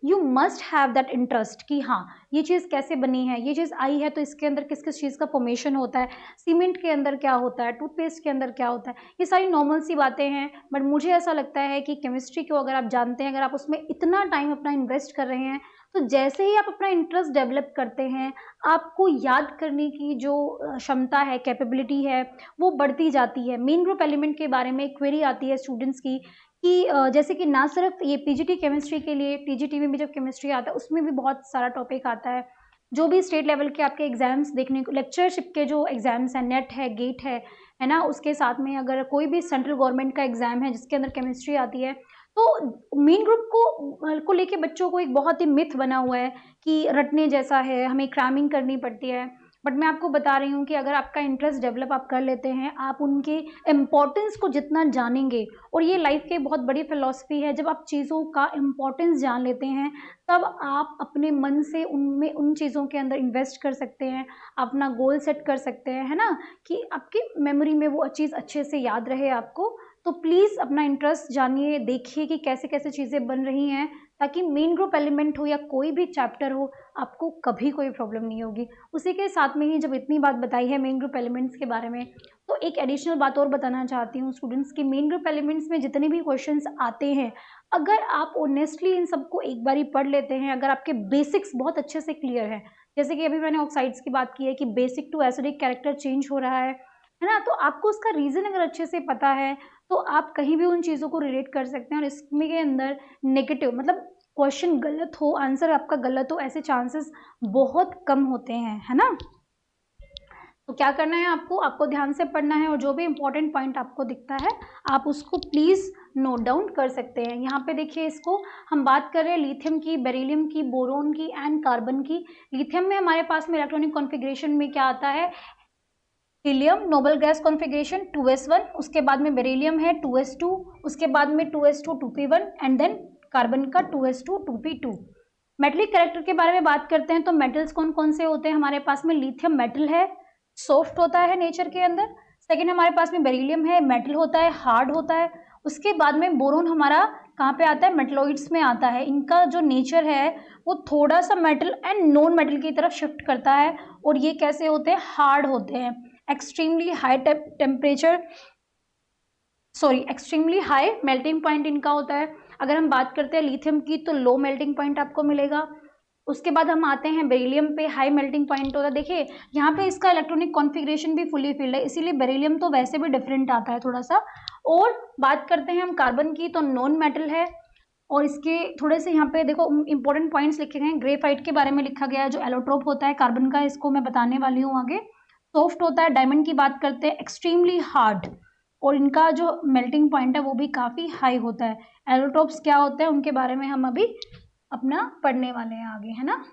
you must have that interest कि हाँ ये चीज़ कैसे बनी है, ये चीज़ आई है तो इसके अंदर किस किस चीज़ का फॉर्मेशन होता है, सीमेंट के अंदर क्या होता है, टूथपेस्ट के अंदर क्या होता है, ये सारी नॉर्मल सी बातें हैं। बट मुझे ऐसा लगता है कि केमिस्ट्री को अगर आप जानते हैं, अगर आप उसमें इतना टाइम अपना इन्वेस्ट कर रहे हैं, तो जैसे ही आप अपना इंटरेस्ट डेवलप करते हैं, आपको याद करने की जो क्षमता है, कैपेबिलिटी है, वो बढ़ती जाती है। मेन ग्रुप एलिमेंट के बारे में क्वेरी आती है स्टूडेंट्स की कि जैसे कि ना सिर्फ ये पीजीटी केमिस्ट्री के लिए, टीजीटी में भी जब केमिस्ट्री आता है उसमें भी बहुत सारा टॉपिक आता है। जो भी स्टेट लेवल के आपके एग्जाम्स देखने को, लेक्चरशिप के जो एग्जाम्स हैं, नेट है, गेट है ना, उसके साथ में अगर कोई भी सेंट्रल गवर्नमेंट का एग्जाम है जिसके अंदर केमिस्ट्री आती है, तो मेन ग्रुप को लेके बच्चों को एक बहुत ही मिथ बना हुआ है कि रटने जैसा है, हमें क्रैमिंग करनी पड़ती है। बट मैं आपको बता रही हूँ कि अगर आपका इंटरेस्ट डेवलप आप कर लेते हैं, आप उनके इम्पोर्टेंस को जितना जानेंगे, और ये लाइफ की बहुत बड़ी फिलॉसफी है, जब आप चीज़ों का इम्पोर्टेंस जान लेते हैं तब आप अपने मन से उनमें उन चीज़ों के अंदर इन्वेस्ट कर सकते हैं, अपना गोल सेट कर सकते हैं, है ना, कि आपकी मेमोरी में वो चीज़ अच्छे से याद रहे आपको। तो प्लीज़ अपना इंटरेस्ट जानिए, देखिए कि कैसे कैसे चीज़ें बन रही हैं, ताकि मेन ग्रुप एलिमेंट हो या कोई भी चैप्टर हो, आपको कभी कोई प्रॉब्लम नहीं होगी। उसी के साथ में ही जब इतनी बात बताई है मेन ग्रुप एलिमेंट्स के बारे में, तो एक एडिशनल बात और बताना चाहती हूँ स्टूडेंट्स की, मेन ग्रुप एलिमेंट्स में जितने भी क्वेश्चंस आते हैं, अगर आप ऑनेस्टली इन सबको एक बारी पढ़ लेते हैं, अगर आपके बेसिक्स बहुत अच्छे से क्लियर है, जैसे कि अभी मैंने ऑक्साइड्स की बात की है कि basic to acidic character change हो रहा है ना, तो आपको उसका रीज़न अगर अच्छे से पता है तो आप कहीं भी उन चीज़ों को रिलेट कर सकते हैं, और इसमें के अंदर नेगेटिव मतलब क्वेश्चन गलत हो, आंसर आपका गलत हो, ऐसे चांसेस बहुत कम होते हैं, है ना। तो क्या करना है आपको ध्यान से पढ़ना है, और जो भी इंपॉर्टेंट पॉइंट आपको दिखता है आप उसको प्लीज़ नोट डाउन कर सकते हैं। यहाँ पे देखिए, इसको हम बात कर रहे हैं लिथियम की, बेरिलियम की, बोरोन की एंड कार्बन की। लिथियम में हमारे पास में इलेक्ट्रॉनिक कॉन्फ़िगरेशन में क्या आता है, helium noble gas configuration 2s1, उसके बाद में बेरिलियम है 2s2, उसके बाद में 2s2 2p1 and then carbon का 2s2 2p2। मेटलिक कैरेक्टर के बारे में बात करते हैं तो मेटल्स कौन कौन से होते हैं हमारे पास में, लिथियम मेटल है, सॉफ्ट होता है नेचर के अंदर। सेकेंड हमारे पास में बेरिलियम है, मेटल होता है, हार्ड होता है। उसके बाद में बोरोन हमारा कहाँ पे आता है, मेटलॉइड्स में आता है। इनका जो नेचर है वो थोड़ा सा मेटल एंड नॉन मेटल की तरफ शिफ्ट करता है, और ये कैसे होते हैं, हार्ड होते हैं। Extremely high temperature extremely high melting point इनका होता है। अगर हम बात करते हैं लिथियम की तो लो मेल्टिंग पॉइंट आपको मिलेगा। उसके बाद हम आते हैं बेरिलियम पे, हाई मेल्टिंग पॉइंट होता है। देखिए यहाँ पे इसका इलेक्ट्रॉनिक कॉन्फ़िगरेशन भी फुली फिल्ड है, इसीलिए बेरिलियम तो वैसे भी डिफरेंट आता है थोड़ा सा। और बात करते हैं हम कार्बन की तो नॉन मेटल है, और इसके थोड़े से यहाँ पे देखो इंपॉर्टेंट पॉइंट्स लिखे गए हैं। ग्रेफाइट के बारे में लिखा गया है जो एलोट्रोप होता है कार्बन का, इसको मैं बताने वाली हूँ आगे। सॉफ्ट होता है, डायमंड की बात करते हैं एक्सट्रीमली हार्ड, और इनका जो मेल्टिंग पॉइंट है वो भी काफ़ी हाई होता है। एलोट्रोप्स क्या होते हैं उनके बारे में हम अभी अपना पढ़ने वाले हैं आगे, है ना।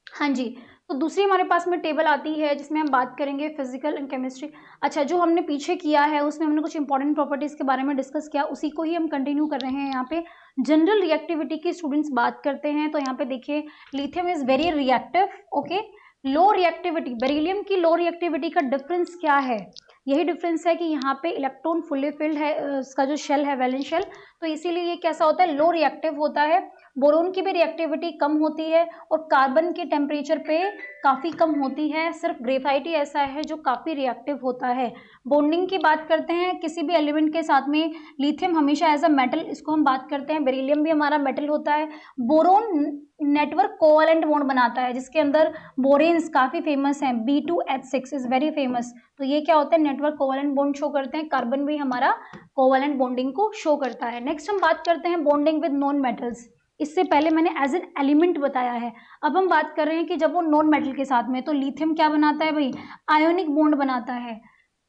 हाँ जी, तो दूसरी हमारे पास में टेबल आती है जिसमें हम बात करेंगे फिजिकल एंड केमिस्ट्री। अच्छा, जो हमने पीछे किया है उसमें हमने कुछ इंपॉर्टेंट प्रॉपर्टीज़ के बारे में डिस्कस किया, उसी को ही हम कंटिन्यू कर रहे हैं। यहाँ पे जनरल रिएक्टिविटी की स्टूडेंट्स बात करते हैं तो यहाँ पे देखिए lithium is very reactive, okay. Low reactivity, beryllium की लो रिएक्टिविटी का डिफरेंस क्या है, यही डिफरेंस है कि यहाँ पे इलेक्ट्रॉन फुली फिल्ड है, उसका जो शेल है वैलेंस शेल, तो इसीलिए ये कैसा होता है, लो रिएक्टिव होता है। बोरोन की भी रिएक्टिविटी कम होती है, और कार्बन के टेम्परेचर पे काफ़ी कम होती है। सिर्फ ग्रेफाइट ही ऐसा है जो काफ़ी रिएक्टिव होता है। बॉन्डिंग की बात करते हैं किसी भी एलिमेंट के साथ में, लिथियम हमेशा एज अ मेटल, इसको हम बात करते हैं। बेरिलियम भी हमारा मेटल होता है। बोरोन नेटवर्क कोवैलेंट बॉन्ड बनाता है जिसके अंदर बोरेन्स काफ़ी फेमस हैं, B2H6 इज वेरी फेमस। तो ये क्या होता है, नेटवर्क कोवैलेंट बॉन्ड शो करते हैं। कार्बन भी हमारा कोवैलेंट बॉन्डिंग को शो करता है। नेक्स्ट हम बात करते हैं बॉन्डिंग विद नॉन मेटल्स। इससे पहले मैंने एज एन एलिमेंट बताया है, अब हम बात कर रहे हैं कि जब वो नॉन मेटल के साथ में, तो लिथियम क्या बनाता है भाई, आयोनिक बॉन्ड बनाता है।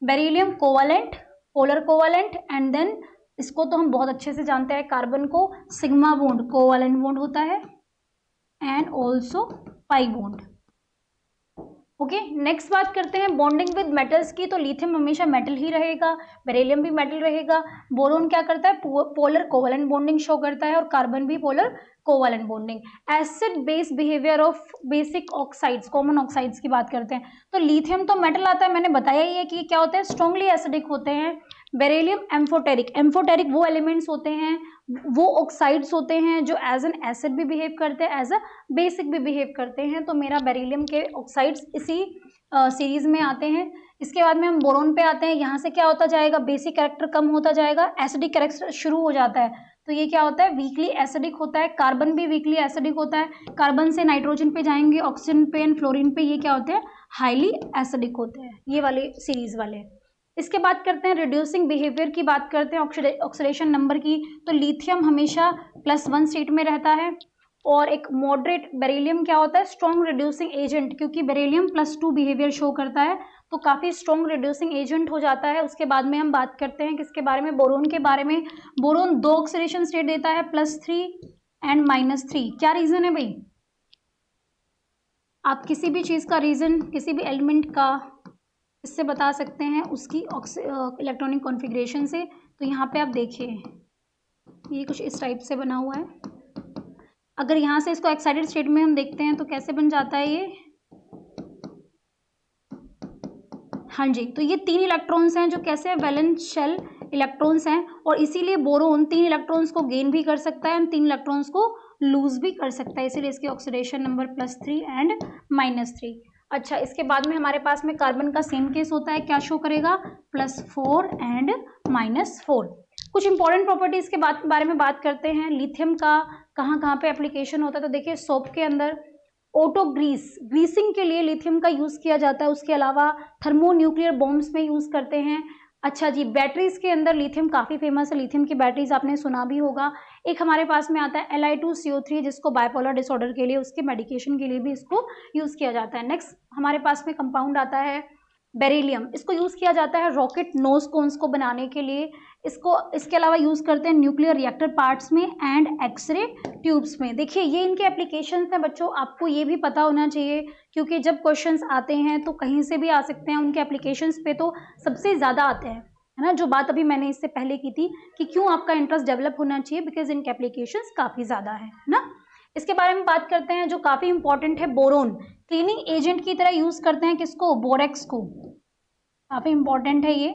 Beryllium covalent, polar covalent, and then इसको तो हम बहुत अच्छे से जानते हैं, कार्बन को सिग्मा बॉन्ड, कोवैलेंट बॉन्ड होता है, and also pi bond, okay. Next बात करते हैं बॉन्डिंग विद मेटल्स की, तो लिथियम हमेशा मेटल ही रहेगा, बेरिलियम भी मेटल रहेगा। बोरोन क्या करता है, पोलर कोवैलेंट बॉन्डिंग शो करता है, और कार्बन भी polar covalent bonding. Acid base behaviour of basic oxides, common oxides की बात करते हैं तो लिथियम तो मेटल आता है, मैंने बताया ही है कि क्या होते हैं, स्ट्रांगली एसिडिक होते हैं। बेरिलियम एम्फोटेरिक, एम्फोटेरिक वो एलिमेंट्स होते हैं, वो ऑक्साइड्स होते हैं जो एज एन एसिड भी बिहेव करते हैं, एज अ बेसिक भी बिहेव करते हैं। तो मेरा बेरिलियम के ऑक्साइड्स इसी सीरीज में आते हैं। इसके बाद में हम बोरोन पे आते हैं, यहाँ से क्या होता जाएगा, बेसिक कैरेक्टर कम होता जाएगा, एसिडिक कैरेक्टर शुरू हो जाता है। तो ये क्या होता है, वीकली एसिडिक होता है। कार्बन भी वीकली एसिडिक होता है। कार्बन से नाइट्रोजन पे जाएंगे, ऑक्सीजन पे एंड फ्लोरीन पे, ये क्या होते हैं, हाईली एसिडिक होते हैं, ये वाले सीरीज वाले। इसके बाद करते हैं रिड्यूसिंग बिहेवियर की बात करते हैं, ऑक्सीडेशन नंबर की, तो लिथियम हमेशा +1 स्टेट में रहता है। और एक मॉडरेट बेरिलियम क्या होता है, स्ट्रॉन्ग रिड्यूसिंग एजेंट, क्योंकि बेरिलियम +2 बिहेवियर शो करता है तो काफ़ी स्ट्रॉन्ग रिड्यूसिंग एजेंट हो जाता है। उसके बाद में हम बात करते हैं किसके बारे में, बोरोन के बारे में। बोरोन 2 ऑक्सीडेशन स्टेट देता है, +3 एंड -3। क्या रीज़न है भाई, आप किसी भी चीज़ का रीज़न, किसी भी एलिमेंट का इससे बता सकते हैं उसकी इलेक्ट्रॉनिक कॉन्फ़िगरेशन से। तो यहाँ पे आप देखिए ये कुछ इस टाइप से बना हुआ है। अगर यहाँ से इसको एक्साइटेड स्टेट में हम देखते हैं तो कैसे बन जाता है ये। हाँ जी, तो ये 3 इलेक्ट्रॉन्स हैं जो कैसे है, वैलेंस शेल इलेक्ट्रॉन्स हैं, और इसीलिए बोरोन 3 इलेक्ट्रॉन्स को गेन भी कर सकता है और 3 इलेक्ट्रॉन्स को लूज भी कर सकता है, इसीलिए इसकी ऑक्सीडेशन नंबर +3 एंड -3। अच्छा, इसके बाद में हमारे पास में कार्बन का सेम केस होता है, क्या शो करेगा, +4 एंड -4। कुछ इंपॉर्टेंट प्रॉपर्टीज के बारे में बात करते हैं। लिथियम का कहाँ कहाँ पे एप्लीकेशन होता है, तो देखिए सोप के अंदर, ऑटो ग्रीसिंग के लिए लिथियम का यूज़ किया जाता है। उसके अलावा थर्मोन्यूक्लियर बॉम्ब्स में यूज़ करते हैं। अच्छा जी, बैटरीज के अंदर लिथियम काफ़ी फेमस है, लिथियम की बैटरीज आपने सुना भी होगा। एक हमारे पास में आता है Li2CO3 जिसको बाइपोलर डिसऑर्डर के लिए, उसके मेडिकेशन के लिए भी इसको यूज़ किया जाता है। नेक्स्ट हमारे पास में कंपाउंड आता है बेरिलियम, इसको यूज़ किया जाता है रॉकेट नोज कोन्स को बनाने के लिए। इसके अलावा यूज़ करते हैं न्यूक्लियर रिएक्टर पार्ट्स में एंड एक्सरे ट्यूब्स में। देखिए ये इनके एप्लीकेशंस हैं बच्चों, आपको ये भी पता होना चाहिए क्योंकि जब क्वेश्चंस आते हैं तो कहीं से भी आ सकते हैं, उनके एप्लीकेशंस पे तो सबसे ज़्यादा आते हैं, है ना। जो बात अभी मैंने इससे पहले की थी कि क्यों आपका इंटरेस्ट डेवलप होना चाहिए, बिकॉज इनके एप्लीकेशंस काफ़ी ज़्यादा है ना। इसके बारे में बात करते हैं जो काफ़ी इंपॉर्टेंट है, बोरोन। क्लीनिंग एजेंट की तरह यूज़ करते हैं किसको, बोरेक्स को, काफ़ी इंपॉर्टेंट है ये।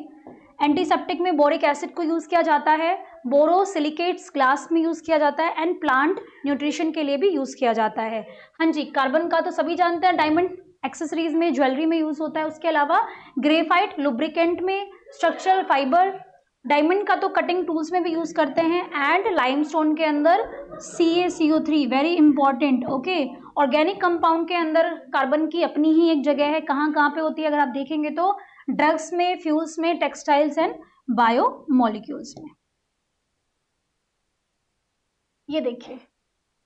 एंटीसेप्टिक में बोरिक एसिड को यूज़ किया जाता है, बोरोसिलिकेट्स ग्लास में यूज़ किया जाता है एंड प्लांट न्यूट्रिशन के लिए भी यूज़ किया जाता है। हाँ जी, कार्बन का तो सभी जानते हैं, डायमंड एक्सेसरीज में, ज्वेलरी में यूज़ होता है। उसके अलावा ग्रेफाइट लुब्रिकेंट में, स्ट्रक्चरल फाइबर, डायमंड का तो कटिंग टूल्स में भी यूज़ करते हैं एंड लाइमस्टोन के अंदर CaCO3 very important. Okay, organic compound के अंदर कार्बन की अपनी ही एक जगह है, कहाँ कहाँ पे होती है अगर आप देखेंगे तो ड्रग्स में, फ्यूल्स में, टेक्सटाइल्स एंड बायो मॉलिक्यूल्स में। ये देखिए,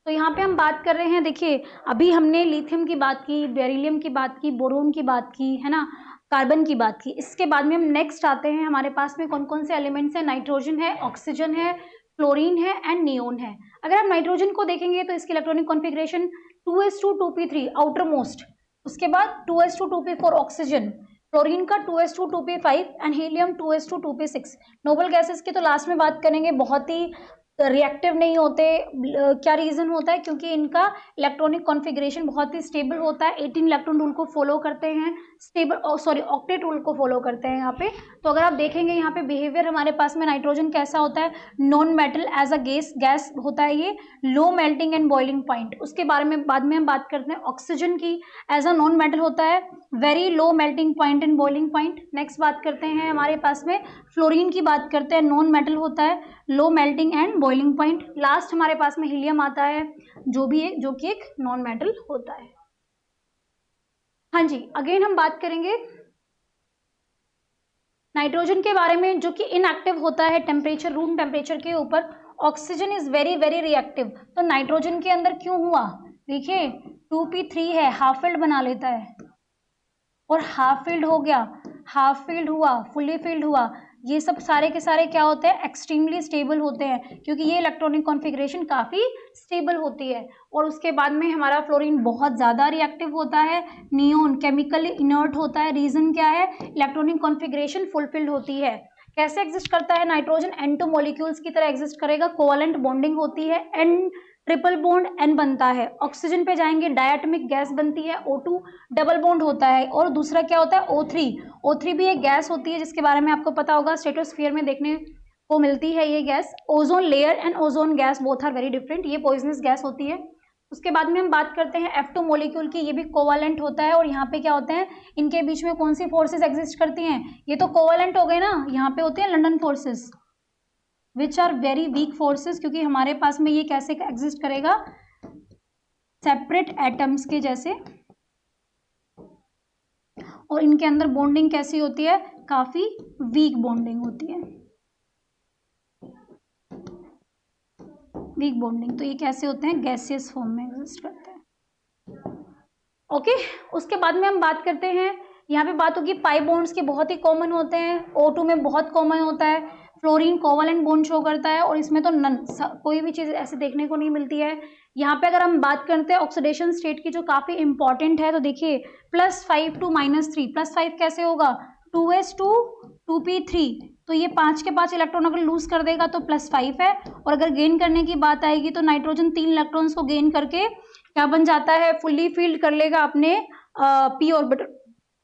तो यहाँ पे हम बात कर रहे हैं, देखिए अभी हमने लिथियम की बात की, बेरिलियम की बात की, बोरोन की बात की, है ना, कार्बन की बात की। इसके बाद में हम नेक्स्ट आते हैं, हमारे पास में कौन कौन से एलिमेंट्स हैं, नाइट्रोजन है, ऑक्सीजन है, फ्लोरीन है एंड नियोन है। अगर आप नाइट्रोजन को देखेंगे तो इसकी electronic configuration 2s2 2p3 outer most, उसके बाद 2s2 2p4 ऑक्सीजन, फ्लोरीन का 2s2 2p5 and helium 2s2 2p6। Noble gases की तो लास्ट में बात करेंगे, बहुत ही रिएक्टिव नहीं होते। क्या रीज़न होता है, क्योंकि इनका इलेक्ट्रॉनिक कॉन्फ़िगरेशन बहुत ही स्टेबल होता है, 18 इलेक्ट्रॉन रूल को फॉलो करते हैं, ऑक्टेट रूल को फॉलो करते हैं यहाँ पे। तो अगर आप देखेंगे यहाँ पे बिहेवियर हमारे पास में नाइट्रोजन कैसा होता है, non metal as a gas होता है ये, low melting and boiling point. उसके बारे में बाद में हम बात करते हैं। ऑक्सीजन की एज अ नॉन मेटल होता है, very low melting point and boiling point. Next बात करते हैं हमारे पास में फ्लोरीन की बात करते हैं, नॉन मेटल होता है, लो melting and boiling point. Last हमारे पास में हीलियम आता है जो कि एक नॉन मेटल होता है। हाँ जी, अगेन हम बात करेंगे नाइट्रोजन के बारे में, जो कि इनएक्टिव होता है टेम्परेचर, रूम टेम्परेचर के ऊपर। Oxygen is very very reactive, तो नाइट्रोजन के अंदर क्यों हुआ, देखिए 2p3 है, हाफ फिल्ड बना लेता है, और हाफ फिल्ड हो गया, हाफ फिल्ड हुआ, फुली फिल्ड हुआ, ये सब सारे के सारे क्या होते हैं, एक्सट्रीमली स्टेबल होते हैं, क्योंकि ये इलेक्ट्रॉनिक कॉन्फ़िगरेशन काफ़ी स्टेबल होती है। और उसके बाद में हमारा फ्लोरीन बहुत ज़्यादा रिएक्टिव होता है, नियोन केमिकली इनर्ट होता है। रीज़न क्या है, इलेक्ट्रॉनिक कॉन्फ़िगरेशन फुलफिल्ड होती है। कैसे एग्जिस्ट करता है नाइट्रोजन, N2 मॉलिक्यूल्स की तरह एग्जिस्ट करेगा, कोवैलेंट बॉन्डिंग होती है, N ट्रिपल बॉन्ड N बनता है। ऑक्सीजन पे जाएंगे, डायटोमिक गैस बनती है, O2 डबल बॉन्ड होता है, और दूसरा क्या होता है, O3 भी एक गैस होती है जिसके बारे में आपको पता होगा, स्ट्रेटोस्फीयर में देखने को मिलती है ये gas. Ozone layer and ozone gas both are very different, ये पॉइजनस गैस होती है। उसके बाद में हम बात करते हैं F2 मॉलिक्यूल की, ये भी कोवैलेंट होता है, और यहाँ पे क्या होते हैं, इनके बीच में कौन सी फोर्सेस एग्जिस्ट करती हैं, ये तो कोवैलेंट हो गए ना, यहाँ पे होते हैं London forces which are very weak forces, क्योंकि हमारे पास में ये कैसे एग्जिस्ट करेगा, सेपरेट एटम्स के जैसे, और इनके अंदर बॉन्डिंग कैसी होती है, काफी वीक बॉन्डिंग होती है, वीक बॉन्डिंग। तो ये कैसे होते हैं, गैसियस फॉर्म में एग्जिस्ट करते हैं। ओके, उसके बाद में हम बात करते हैं, यहाँ पे बात होगी पाई बॉन्ड्स के, बहुत ही कॉमन होते हैं, O2 में बहुत कॉमन होता है, फ्लोरीन कोवैलेंट बॉन्ड शो करता है, और इसमें तो कोई भी चीज़ ऐसे देखने को नहीं मिलती है। यहाँ पे अगर हम बात करते हैं ऑक्सीडेशन स्टेट की जो काफी इंपॉर्टेंट है, तो देखिए +5 to -3, +5 कैसे होगा 2s to 2p3, तो ये 5 के 5 इलेक्ट्रॉन अगर लूज कर देगा तो +5 है। और अगर गेन करने की बात आएगी तो नाइट्रोजन 3 इलेक्ट्रॉन्स को गेन करके क्या बन जाता है, फुल्ली फील्ड कर लेगा अपने p ऑर्बिटल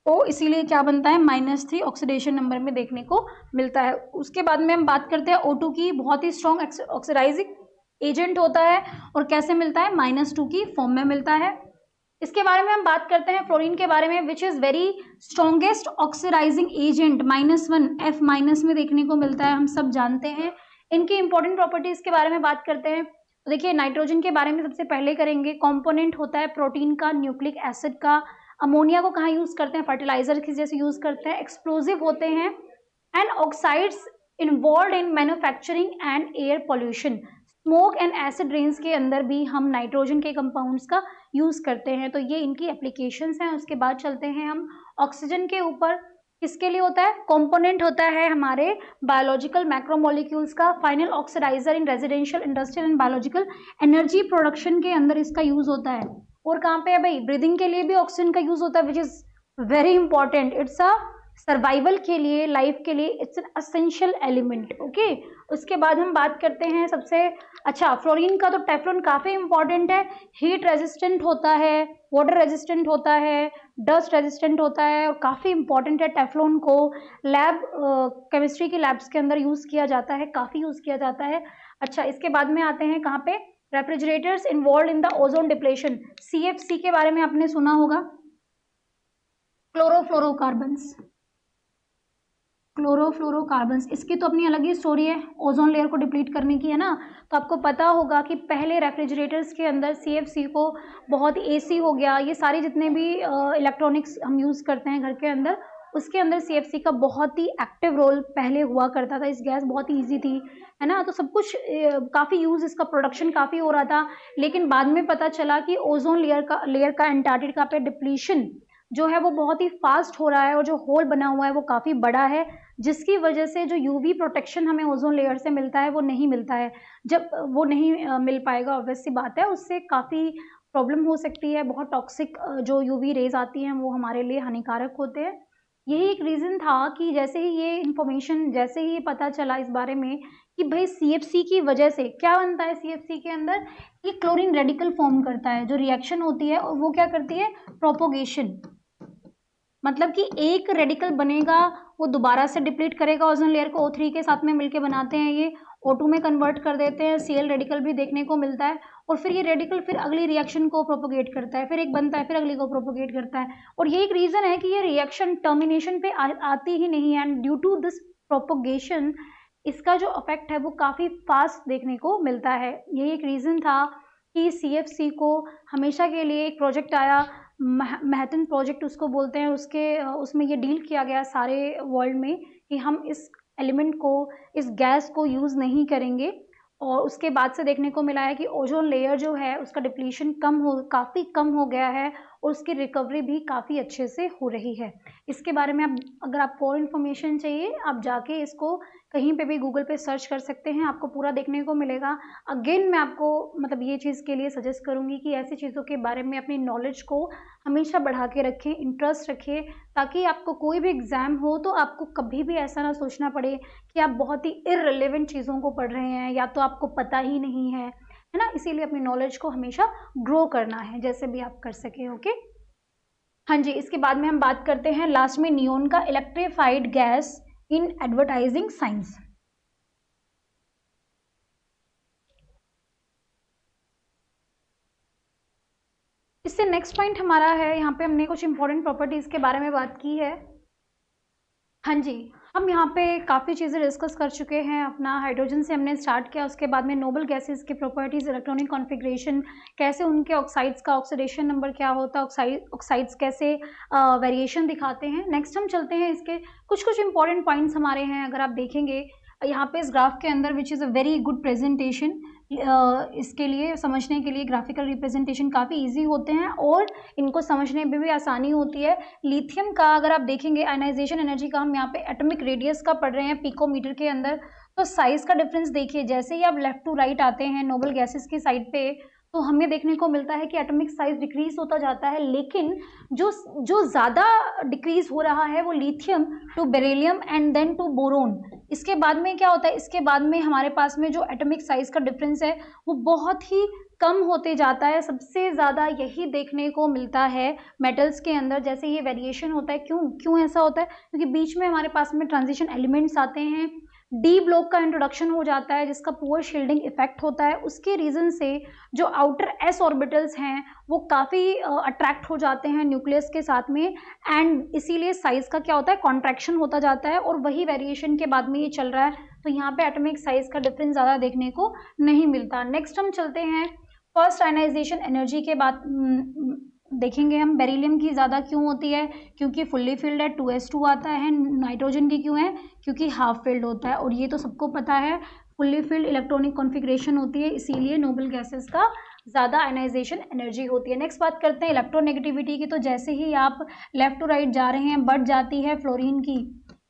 को, इसीलिए क्या बनता है -3 ऑक्सीडेशन नंबर में देखने को मिलता है। उसके बाद में हम बात करते हैं O2 की, बहुत ही स्ट्रॉन्ग ऑक्सीडाइजिंग एजेंट होता है और कैसे मिलता है, -2 की फॉर्म में मिलता है। इसके बारे में हम बात करते हैं फ्लोरीन के बारे में, which is very strongest oxidising agent, -1 F- में देखने को मिलता है, हम सब जानते हैं। इनकी इंपॉर्टेंट प्रॉपर्टीज के बारे में बात करते हैं, तो देखिए नाइट्रोजन के बारे में सबसे पहले करेंगे। कंपोनेंट होता है प्रोटीन का, न्यूक्लिक एसिड का। अमोनिया को कहाँ यूज करते हैं, फर्टिलाइजर की जैसे यूज करते हैं। एक्सप्लोजिव होते हैं and oxides involve in manufacturing and air pollution. Smoke and acid rains के अंदर भी हम नाइट्रोजन के कंपाउंड्स का यूज करते हैं, तो ये इनकी एप्लीकेशंस हैं। उसके बाद चलते हैं हम ऑक्सीजन के ऊपर। किसके लिए होता है, कंपोनेंट होता है हमारे बायोलॉजिकल मैक्रोमोलिक्यूल्स का। Final oxidiser in residential, industrial and biological energy production के अंदर इसका यूज होता है। और कहाँ पे है भाई, ब्रीदिंग के लिए भी ऑक्सीजन का यूज होता है, विच is very important. It's a survival के लिए, लाइफ के लिए it's an essential element. Okay, उसके बाद हम बात करते हैं सबसे अच्छा फ्लोरीन का, तो टेफ्लॉन काफी इंपॉर्टेंट है। हीट रेजिस्टेंट होता है, वाटर रेजिस्टेंट होता है, डस्ट रेजिस्टेंट होता है और काफी इंपॉर्टेंट है। टेफ्लॉन को लैब केमिस्ट्री की लैब्स के अंदर यूज किया जाता है, काफी यूज किया जाता है। अच्छा, इसके बाद में आते हैं कहाँ पे, refrigerators involve in the ozone depletion. CFC के बारे में आपने सुना होगा, क्लोरोफ्लोरोकार्बन्स, क्लोरोफ्लोरोकार्बन्स, इसकी तो अपनी अलग ही स्टोरी है, ओजोन लेयर को डिप्लीट करने की, है ना। तो आपको पता होगा कि पहले रेफ्रिजरेटर्स के अंदर CFC को बहुत AC हो गया, ये सारे जितने भी इलेक्ट्रॉनिक्स हम यूज़ करते हैं घर के अंदर, उसके अंदर CFC का बहुत ही एक्टिव रोल पहले हुआ करता था। इस गैस बहुत ही ईजी थी, है ना, तो सब कुछ काफ़ी यूज़, इसका प्रोडक्शन काफ़ी हो रहा था। लेकिन बाद में पता चला कि ओजोन लेयर का एंटार्क्टिका पे डिप्लीशन जो है वो बहुत ही फास्ट हो रहा है और जो होल बना हुआ है वो काफ़ी बड़ा है, जिसकी वजह से जो UV प्रोटेक्शन हमें ओजोन लेयर से मिलता है वो नहीं मिलता है। जब वो नहीं मिल पाएगा, ऑब्वियस सी बात है, उससे काफ़ी प्रॉब्लम हो सकती है। बहुत टॉक्सिक जो UV रेज आती हैं वो हमारे लिए हानिकारक होते हैं। यही एक रीज़न था कि जैसे ही ये इन्फॉर्मेशन, जैसे ही ये पता चला इस बारे में कि भाई CFC की वजह से क्या बनता है, CFC के अंदर ये क्लोरीन रेडिकल फॉर्म करता है, जो रिएक्शन होती है और वो क्या करती है, प्रोपोगेशन। मतलब कि एक रेडिकल बनेगा, वो दोबारा से डिप्लीट करेगा ओजोन लेयर को, O3 के साथ में मिलके बनाते हैं, ये O2 में कन्वर्ट कर देते हैं, Cl रेडिकल भी देखने को मिलता है। और फिर ये रेडिकल फिर अगली रिएक्शन को प्रोपोगेट करता है, फिर एक बनता है, फिर अगली को प्रोपोगेट करता है। और ये एक रीज़न है कि ये रिएक्शन टर्मिनेशन पे आती ही नहीं है, and due to this propagation इसका जो इफेक्ट है वो काफ़ी फास्ट देखने को मिलता है। यही एक रीज़न था कि CFC को हमेशा के लिए एक प्रोजेक्ट आया, मैहतन प्रोजेक्ट उसको बोलते हैं, उसमें ये डील किया गया सारे वर्ल्ड में कि हम इस एलिमेंट को, इस गैस को यूज़ नहीं करेंगे। और उसके बाद से देखने को मिला है कि ओजोन लेयर जो है उसका डिप्लीशन काफ़ी कम हो गया है और उसकी रिकवरी भी काफ़ी अच्छे से हो रही है। इसके बारे में अगर आपको और इन्फॉर्मेशन चाहिए, आप जाके इसको कहीं पे भी गूगल पे सर्च कर सकते हैं, आपको पूरा देखने को मिलेगा। अगेन मैं आपको मतलब ये चीज़ के लिए सजेस्ट करूँगी कि ऐसी चीज़ों के बारे में अपनी नॉलेज को हमेशा बढ़ा के रखें, इंटरेस्ट रखें, ताकि आपको कोई भी एग्ज़ाम हो तो आपको कभी भी ऐसा ना सोचना पड़े कि आप बहुत ही इररिलेवेंट चीज़ों को पढ़ रहे हैं या तो आपको पता ही नहीं है ना। इसीलिए अपनी नॉलेज को हमेशा ग्रो करना है, जैसे भी आप कर सकें। ओके, हाँ जी, इसके बाद में हम बात करते हैं लास्ट में नियोन का, electrified gas in advertising science. इससे नेक्स्ट पॉइंट हमारा है, यहाँ पे हमने कुछ इंपॉर्टेंट प्रॉपर्टीज के बारे में बात की है। हाँ जी, हम यहाँ पे काफ़ी चीज़ें डिस्कस कर चुके हैं। अपना हाइड्रोजन से हमने स्टार्ट किया, उसके बाद में नोबल गैसेस की प्रॉपर्टीज़, इलेक्ट्रॉनिक कॉन्फ़िगरेशन, कैसे उनके ऑक्साइड्स का ऑक्सीडेशन नंबर क्या होता है, ऑक्साइड्स कैसे वेरिएशन दिखाते हैं। नेक्स्ट हम चलते हैं, इसके कुछ इंपॉर्टेंट पॉइंट्स हमारे हैं। अगर आप देखेंगे यहाँ पे इस ग्राफ के अंदर, which is a very good presentation, इसके लिए समझने के लिए ग्राफिकल रिप्रेजेंटेशन काफ़ी इजी होते हैं और इनको समझने में भी आसानी होती है। लिथियम का अगर आप देखेंगे आयनाइजेशन एनर्जी का, हम यहाँ पे एटॉमिक रेडियस का पढ़ रहे हैं पिकोमीटर के अंदर, तो साइज़ का डिफरेंस देखिए। जैसे ही आप लेफ्ट टू राइट आते हैं नोबल गैसेस की साइड पे, तो हमें देखने को मिलता है कि एटॉमिक साइज डिक्रीज होता जाता है, लेकिन जो जो ज़्यादा डिक्रीज हो रहा है वो lithium to beryllium and then to boron. इसके बाद में क्या होता है, इसके बाद में हमारे पास में जो एटॉमिक साइज का डिफरेंस है वो बहुत ही कम होते जाता है। सबसे ज़्यादा यही देखने को मिलता है मेटल्स के अंदर, जैसे ये वेरिएशन होता है। क्यों ऐसा होता है? क्योंकि बीच में हमारे पास में ट्रांजिशन एलिमेंट्स आते हैं, डी ब्लॉक का इंट्रोडक्शन हो जाता है जिसका पुअर शील्डिंग इफेक्ट होता है। उसके रीजन से जो आउटर एस ऑर्बिटल्स हैं वो काफ़ी अट्रैक्ट हो जाते हैं न्यूक्लियस के साथ में, एंड इसीलिए साइज का क्या होता है, कॉन्ट्रैक्शन होता जाता है, और वही वेरिएशन के बाद में ये चल रहा है। तो यहाँ पे एटॉमिक साइज का डिफरेंस ज़्यादा देखने को नहीं मिलता। नेक्स्ट हम चलते हैं फर्स्ट आयनाइजेशन एनर्जी के बाद देखेंगे हम। बेरिलियम की ज़्यादा क्यों होती है? क्योंकि फुल्ली फिल्ड है, 2s2 आता है। नाइट्रोजन की क्यों है? क्योंकि हाफ फिल्ड होता है, और ये तो सबको पता है फुल्ली फिल्ड इलेक्ट्रॉनिक कॉन्फ़िगरेशन होती है, इसीलिए नोबल गैसेस का ज़्यादा आयनाइजेशन एनर्जी होती है। नेक्स्ट बात करते हैं इलेक्ट्रोनेगेटिविटी की। तो जैसे ही आप लेफ्ट टू राइट जा रहे हैं बढ़ जाती है फ्लोरीन की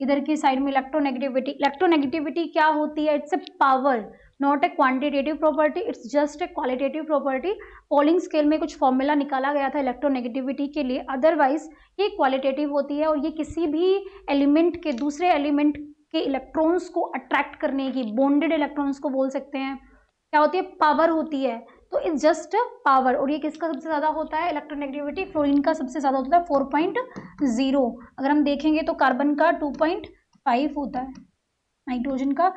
इधर की साइड में इलेक्ट्रोनेगेटिविटी। इलेक्ट्रोनेगेटिविटी क्या होती है? It's a power, not a quantitative property, it's just a qualitative property. Polling scale में कुछ फॉर्मूला निकाला गया था इलेक्ट्रोनेगेटिविटी के लिए, अदरवाइज ये क्वालिटेटिव होती है, और ये किसी भी एलिमेंट के दूसरे एलिमेंट के इलेक्ट्रॉन्स को अट्रैक्ट करने की, बॉन्डेड इलेक्ट्रॉन्स को बोल सकते हैं, क्या होती है, पावर होती है। तो इट्स जस्ट पावर। और ये किसका सबसे ज़्यादा होता है इलेक्ट्रोनेगेटिविटी? फ्लोरीन का सबसे ज़्यादा होता है 4.0। अगर हम देखेंगे तो कार्बन का 2.5 होता है, नाइट्रोजन का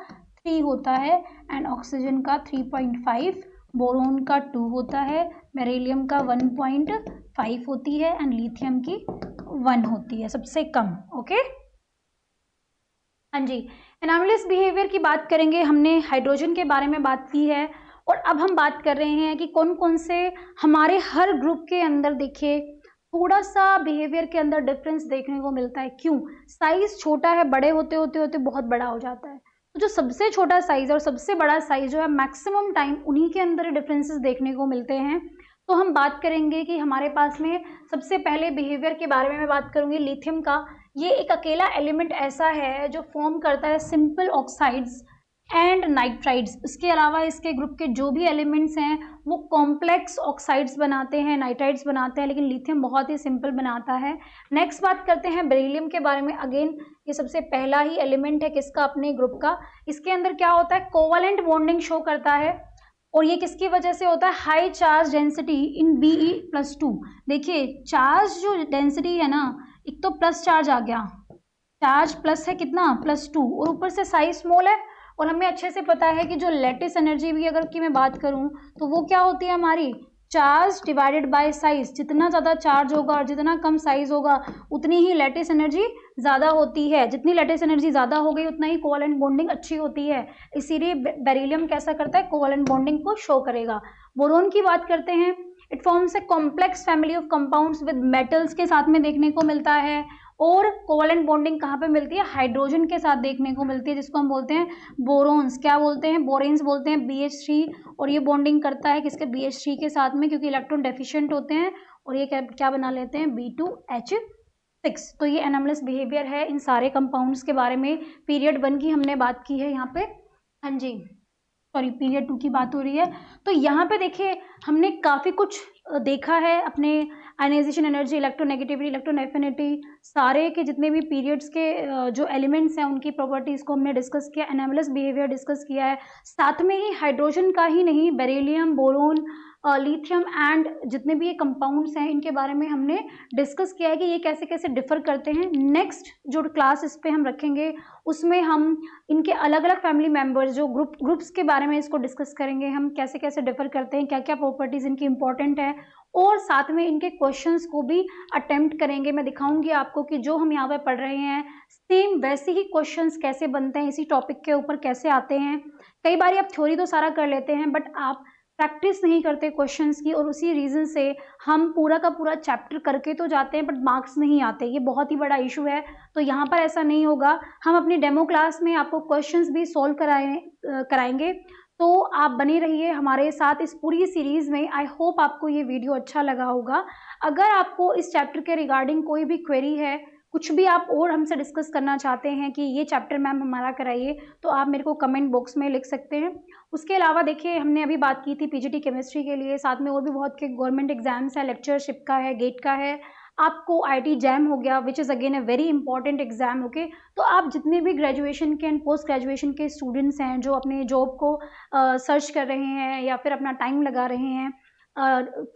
3 होता है, एंड ऑक्सीजन का 3.5, बोरोन का 2 होता है, बेरिलियम का 1.5 होती है, एंड लिथियम की 1 होती है, सबसे कम। ओके, हाँ जी। एनामलिस बिहेवियर की बात करेंगे। हमने हाइड्रोजन के बारे में बात की है, और अब हम बात कर रहे हैं कि कौन कौन से हमारे हर ग्रुप के अंदर देखिए थोड़ा सा बिहेवियर के अंदर डिफरेंस देखने को मिलता है। क्यों? साइज छोटा है, बड़े होते होते होते बहुत बड़ा हो जाता है। तो जो सबसे छोटा साइज और सबसे बड़ा साइज जो है मैक्सिमम टाइम उन्हीं के अंदर डिफरेंसेस देखने को मिलते हैं। तो हम बात करेंगे कि हमारे पास में सबसे पहले बिहेवियर के बारे में मैं बात करूंगी लिथियम का। ये एक अकेला एलिमेंट ऐसा है जो फॉर्म करता है सिंपल ऑक्साइड्स एंड नाइट्राइड्स। इसके अलावा इसके ग्रुप के जो भी एलिमेंट्स हैं वो कॉम्प्लेक्स ऑक्साइड्स बनाते हैं, नाइट्राइड्स बनाते हैं, लेकिन लिथियम बहुत ही सिंपल बनाता है। नेक्स्ट बात करते हैं बेरिलियम के बारे में। अगेन ये सबसे पहला ही एलिमेंट है किसका? अपने ग्रुप का। इसके अंदर क्या होता है? कोवलेंट बॉन्डिंग शो करता है, और ये किसकी वजह से होता है? High charge density in Be+2। देखिए चार्ज जो डेंसिटी है ना, एक तो प्लस चार्ज आ गया, चार्ज प्लस है कितना? +2, और ऊपर से साइज स्मॉल है। और हमें अच्छे से पता है कि जो लेटिस एनर्जी भी अगर की मैं बात करूं तो वो क्या होती है हमारी? Charge divided by size. जितना ज़्यादा चार्ज होगा और जितना कम साइज होगा उतनी ही लेटिस एनर्जी ज़्यादा होती है। जितनी लेटिस एनर्जी ज़्यादा हो गई उतना ही कोवलेंट बॉन्डिंग अच्छी होती है, इसीलिए बेरिलियम कैसा करता है? कोवलेंट बॉन्डिंग को शो करेगा। बोरोन की बात करते हैं। It forms a complex family of compounds with metals के साथ में देखने को मिलता है, और कोवलेंट बॉन्डिंग कहाँ पे मिलती है? हाइड्रोजन के साथ देखने को मिलती है, जिसको हम बोलते हैं बोरोन्स। क्या बोलते हैं? बोरेन्स बोलते हैं, BH3। और ये बॉन्डिंग करता है किसके? BH3 के साथ में, क्योंकि इलेक्ट्रॉन डेफिशिएंट होते हैं, और ये क्या बना लेते हैं? B2H6। तो ये एनामलस बिहेवियर है इन सारे कंपाउंड्स के बारे में। पीरियड 1 की हमने बात की है यहाँ पे, हाँ जी, सॉरी पीरियड 2 की बात हो रही है। तो यहाँ पे देखिए हमने काफ़ी कुछ देखा है अपने आयनाइजेशन एनर्जी, इलेक्ट्रोनेगेटिविटी, इलेक्ट्रोनेफिनिटी, सारे के जितने भी पीरियड्स के जो एलिमेंट्स हैं उनकी प्रॉपर्टीज़ को हमने डिस्कस किया, एनामलस बिहेवियर डिस्कस किया है। साथ में ही हाइड्रोजन का ही नहीं, बेरिलियम, बोरोन, लिथियम एंड जितने भी ये कंपाउंड्स हैं इनके बारे में हमने डिस्कस किया है कि ये कैसे कैसे डिफर करते हैं। नेक्स्ट जो क्लास इस पर हम रखेंगे उसमें हम इनके अलग अलग फैमिली मेम्बर्स जो ग्रुप्स के बारे में इसको डिस्कस करेंगे, हम कैसे कैसे डिफर करते हैं, क्या क्या प्रॉपर्टीज़ इनकी इंपॉर्टेंट है, और साथ में इनके क्वेश्चंस को भी अटेम्प्ट करेंगे। मैं दिखाऊंगी आपको कि जो हम यहाँ पे पढ़ रहे हैं सेम वैसे ही क्वेश्चंस कैसे बनते हैं, इसी टॉपिक के ऊपर कैसे आते हैं। कई बार आप थ्योरी तो सारा कर लेते हैं बट आप प्रैक्टिस नहीं करते क्वेश्चंस की, और उसी रीज़न से हम पूरा का पूरा चैप्टर करके तो जाते हैं बट मार्क्स नहीं आते। ये बहुत ही बड़ा इशू है। तो यहाँ पर ऐसा नहीं होगा। हम अपनी डेमो क्लास में आपको क्वेश्चंस भी सॉल्व कराएंगे। तो आप बने रहिए हमारे साथ इस पूरी सीरीज़ में। आई होप आपको ये वीडियो अच्छा लगा होगा। अगर आपको इस चैप्टर के रिगार्डिंग कोई भी क्वेरी है, कुछ भी आप और हमसे डिस्कस करना चाहते हैं कि ये चैप्टर मैम हमारा कराइए, तो आप मेरे को कमेंट बॉक्स में लिख सकते हैं। उसके अलावा देखिए हमने अभी बात की थी पीजीटी केमिस्ट्री के लिए, साथ में और भी बहुत के गवर्नमेंट एग्जाम्स है, लेक्चरशिप का है, गेट का है, आपको आईटी जैम हो गया which is again a very important exam. Okay, तो आप जितने भी ग्रेजुएशन के एंड पोस्ट ग्रेजुएशन के स्टूडेंट्स हैं जो अपने जॉब को सर्च कर रहे हैं या फिर अपना टाइम लगा रहे हैं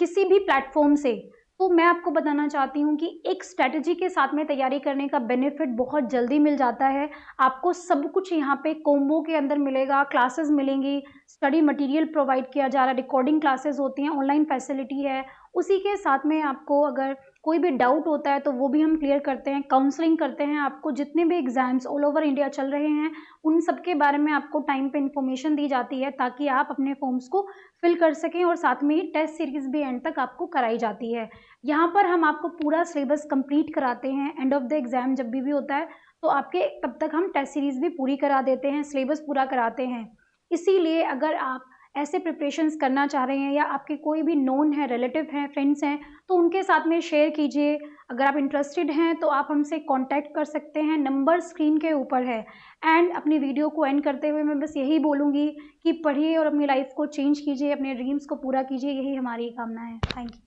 किसी भी प्लेटफॉर्म से, तो मैं आपको बताना चाहती हूँ कि एक स्ट्रैटेजी के साथ में तैयारी करने का बेनिफिट बहुत जल्दी मिल जाता है। आपको सब कुछ यहाँ पे कॉम्बो के अंदर मिलेगा, क्लासेस मिलेंगी, स्टडी मटेरियल प्रोवाइड किया जा रहा है, रिकॉर्डिंग क्लासेस होती हैं, ऑनलाइन फैसिलिटी है। उसी के साथ में आपको अगर कोई भी डाउट होता है तो वो भी हम क्लियर करते हैं, काउंसलिंग करते हैं। आपको जितने भी एग्जाम्स ऑल ओवर इंडिया चल रहे हैं उन सब के बारे में आपको टाइम पे इन्फॉर्मेशन दी जाती है ताकि आप अपने फॉर्म्स को फिल कर सकें, और साथ में ही टेस्ट सीरीज भी एंड तक आपको कराई जाती है। यहाँ पर हम आपको पूरा सिलेबस कंप्लीट कराते हैं। एंड ऑफ द एग्जाम जब भी होता है तो आपके तब तक हम टेस्ट सीरीज भी पूरी करा देते हैं, सिलेबस पूरा कराते हैं। इसीलिए अगर आप ऐसे प्रिपरेशंस करना चाह रहे हैं या आपके कोई भी नोन है, रिलेटिव हैं, फ्रेंड्स हैं, तो उनके साथ में शेयर कीजिए। अगर आप इंटरेस्टेड हैं तो आप हमसे कांटेक्ट कर सकते हैं, नंबर स्क्रीन के ऊपर है। एंड अपनी वीडियो को एंड करते हुए मैं बस यही बोलूँगी कि पढ़िए और अपनी लाइफ को चेंज कीजिए, अपने ड्रीम्स को पूरा कीजिए, यही हमारी कामना है। Thank you.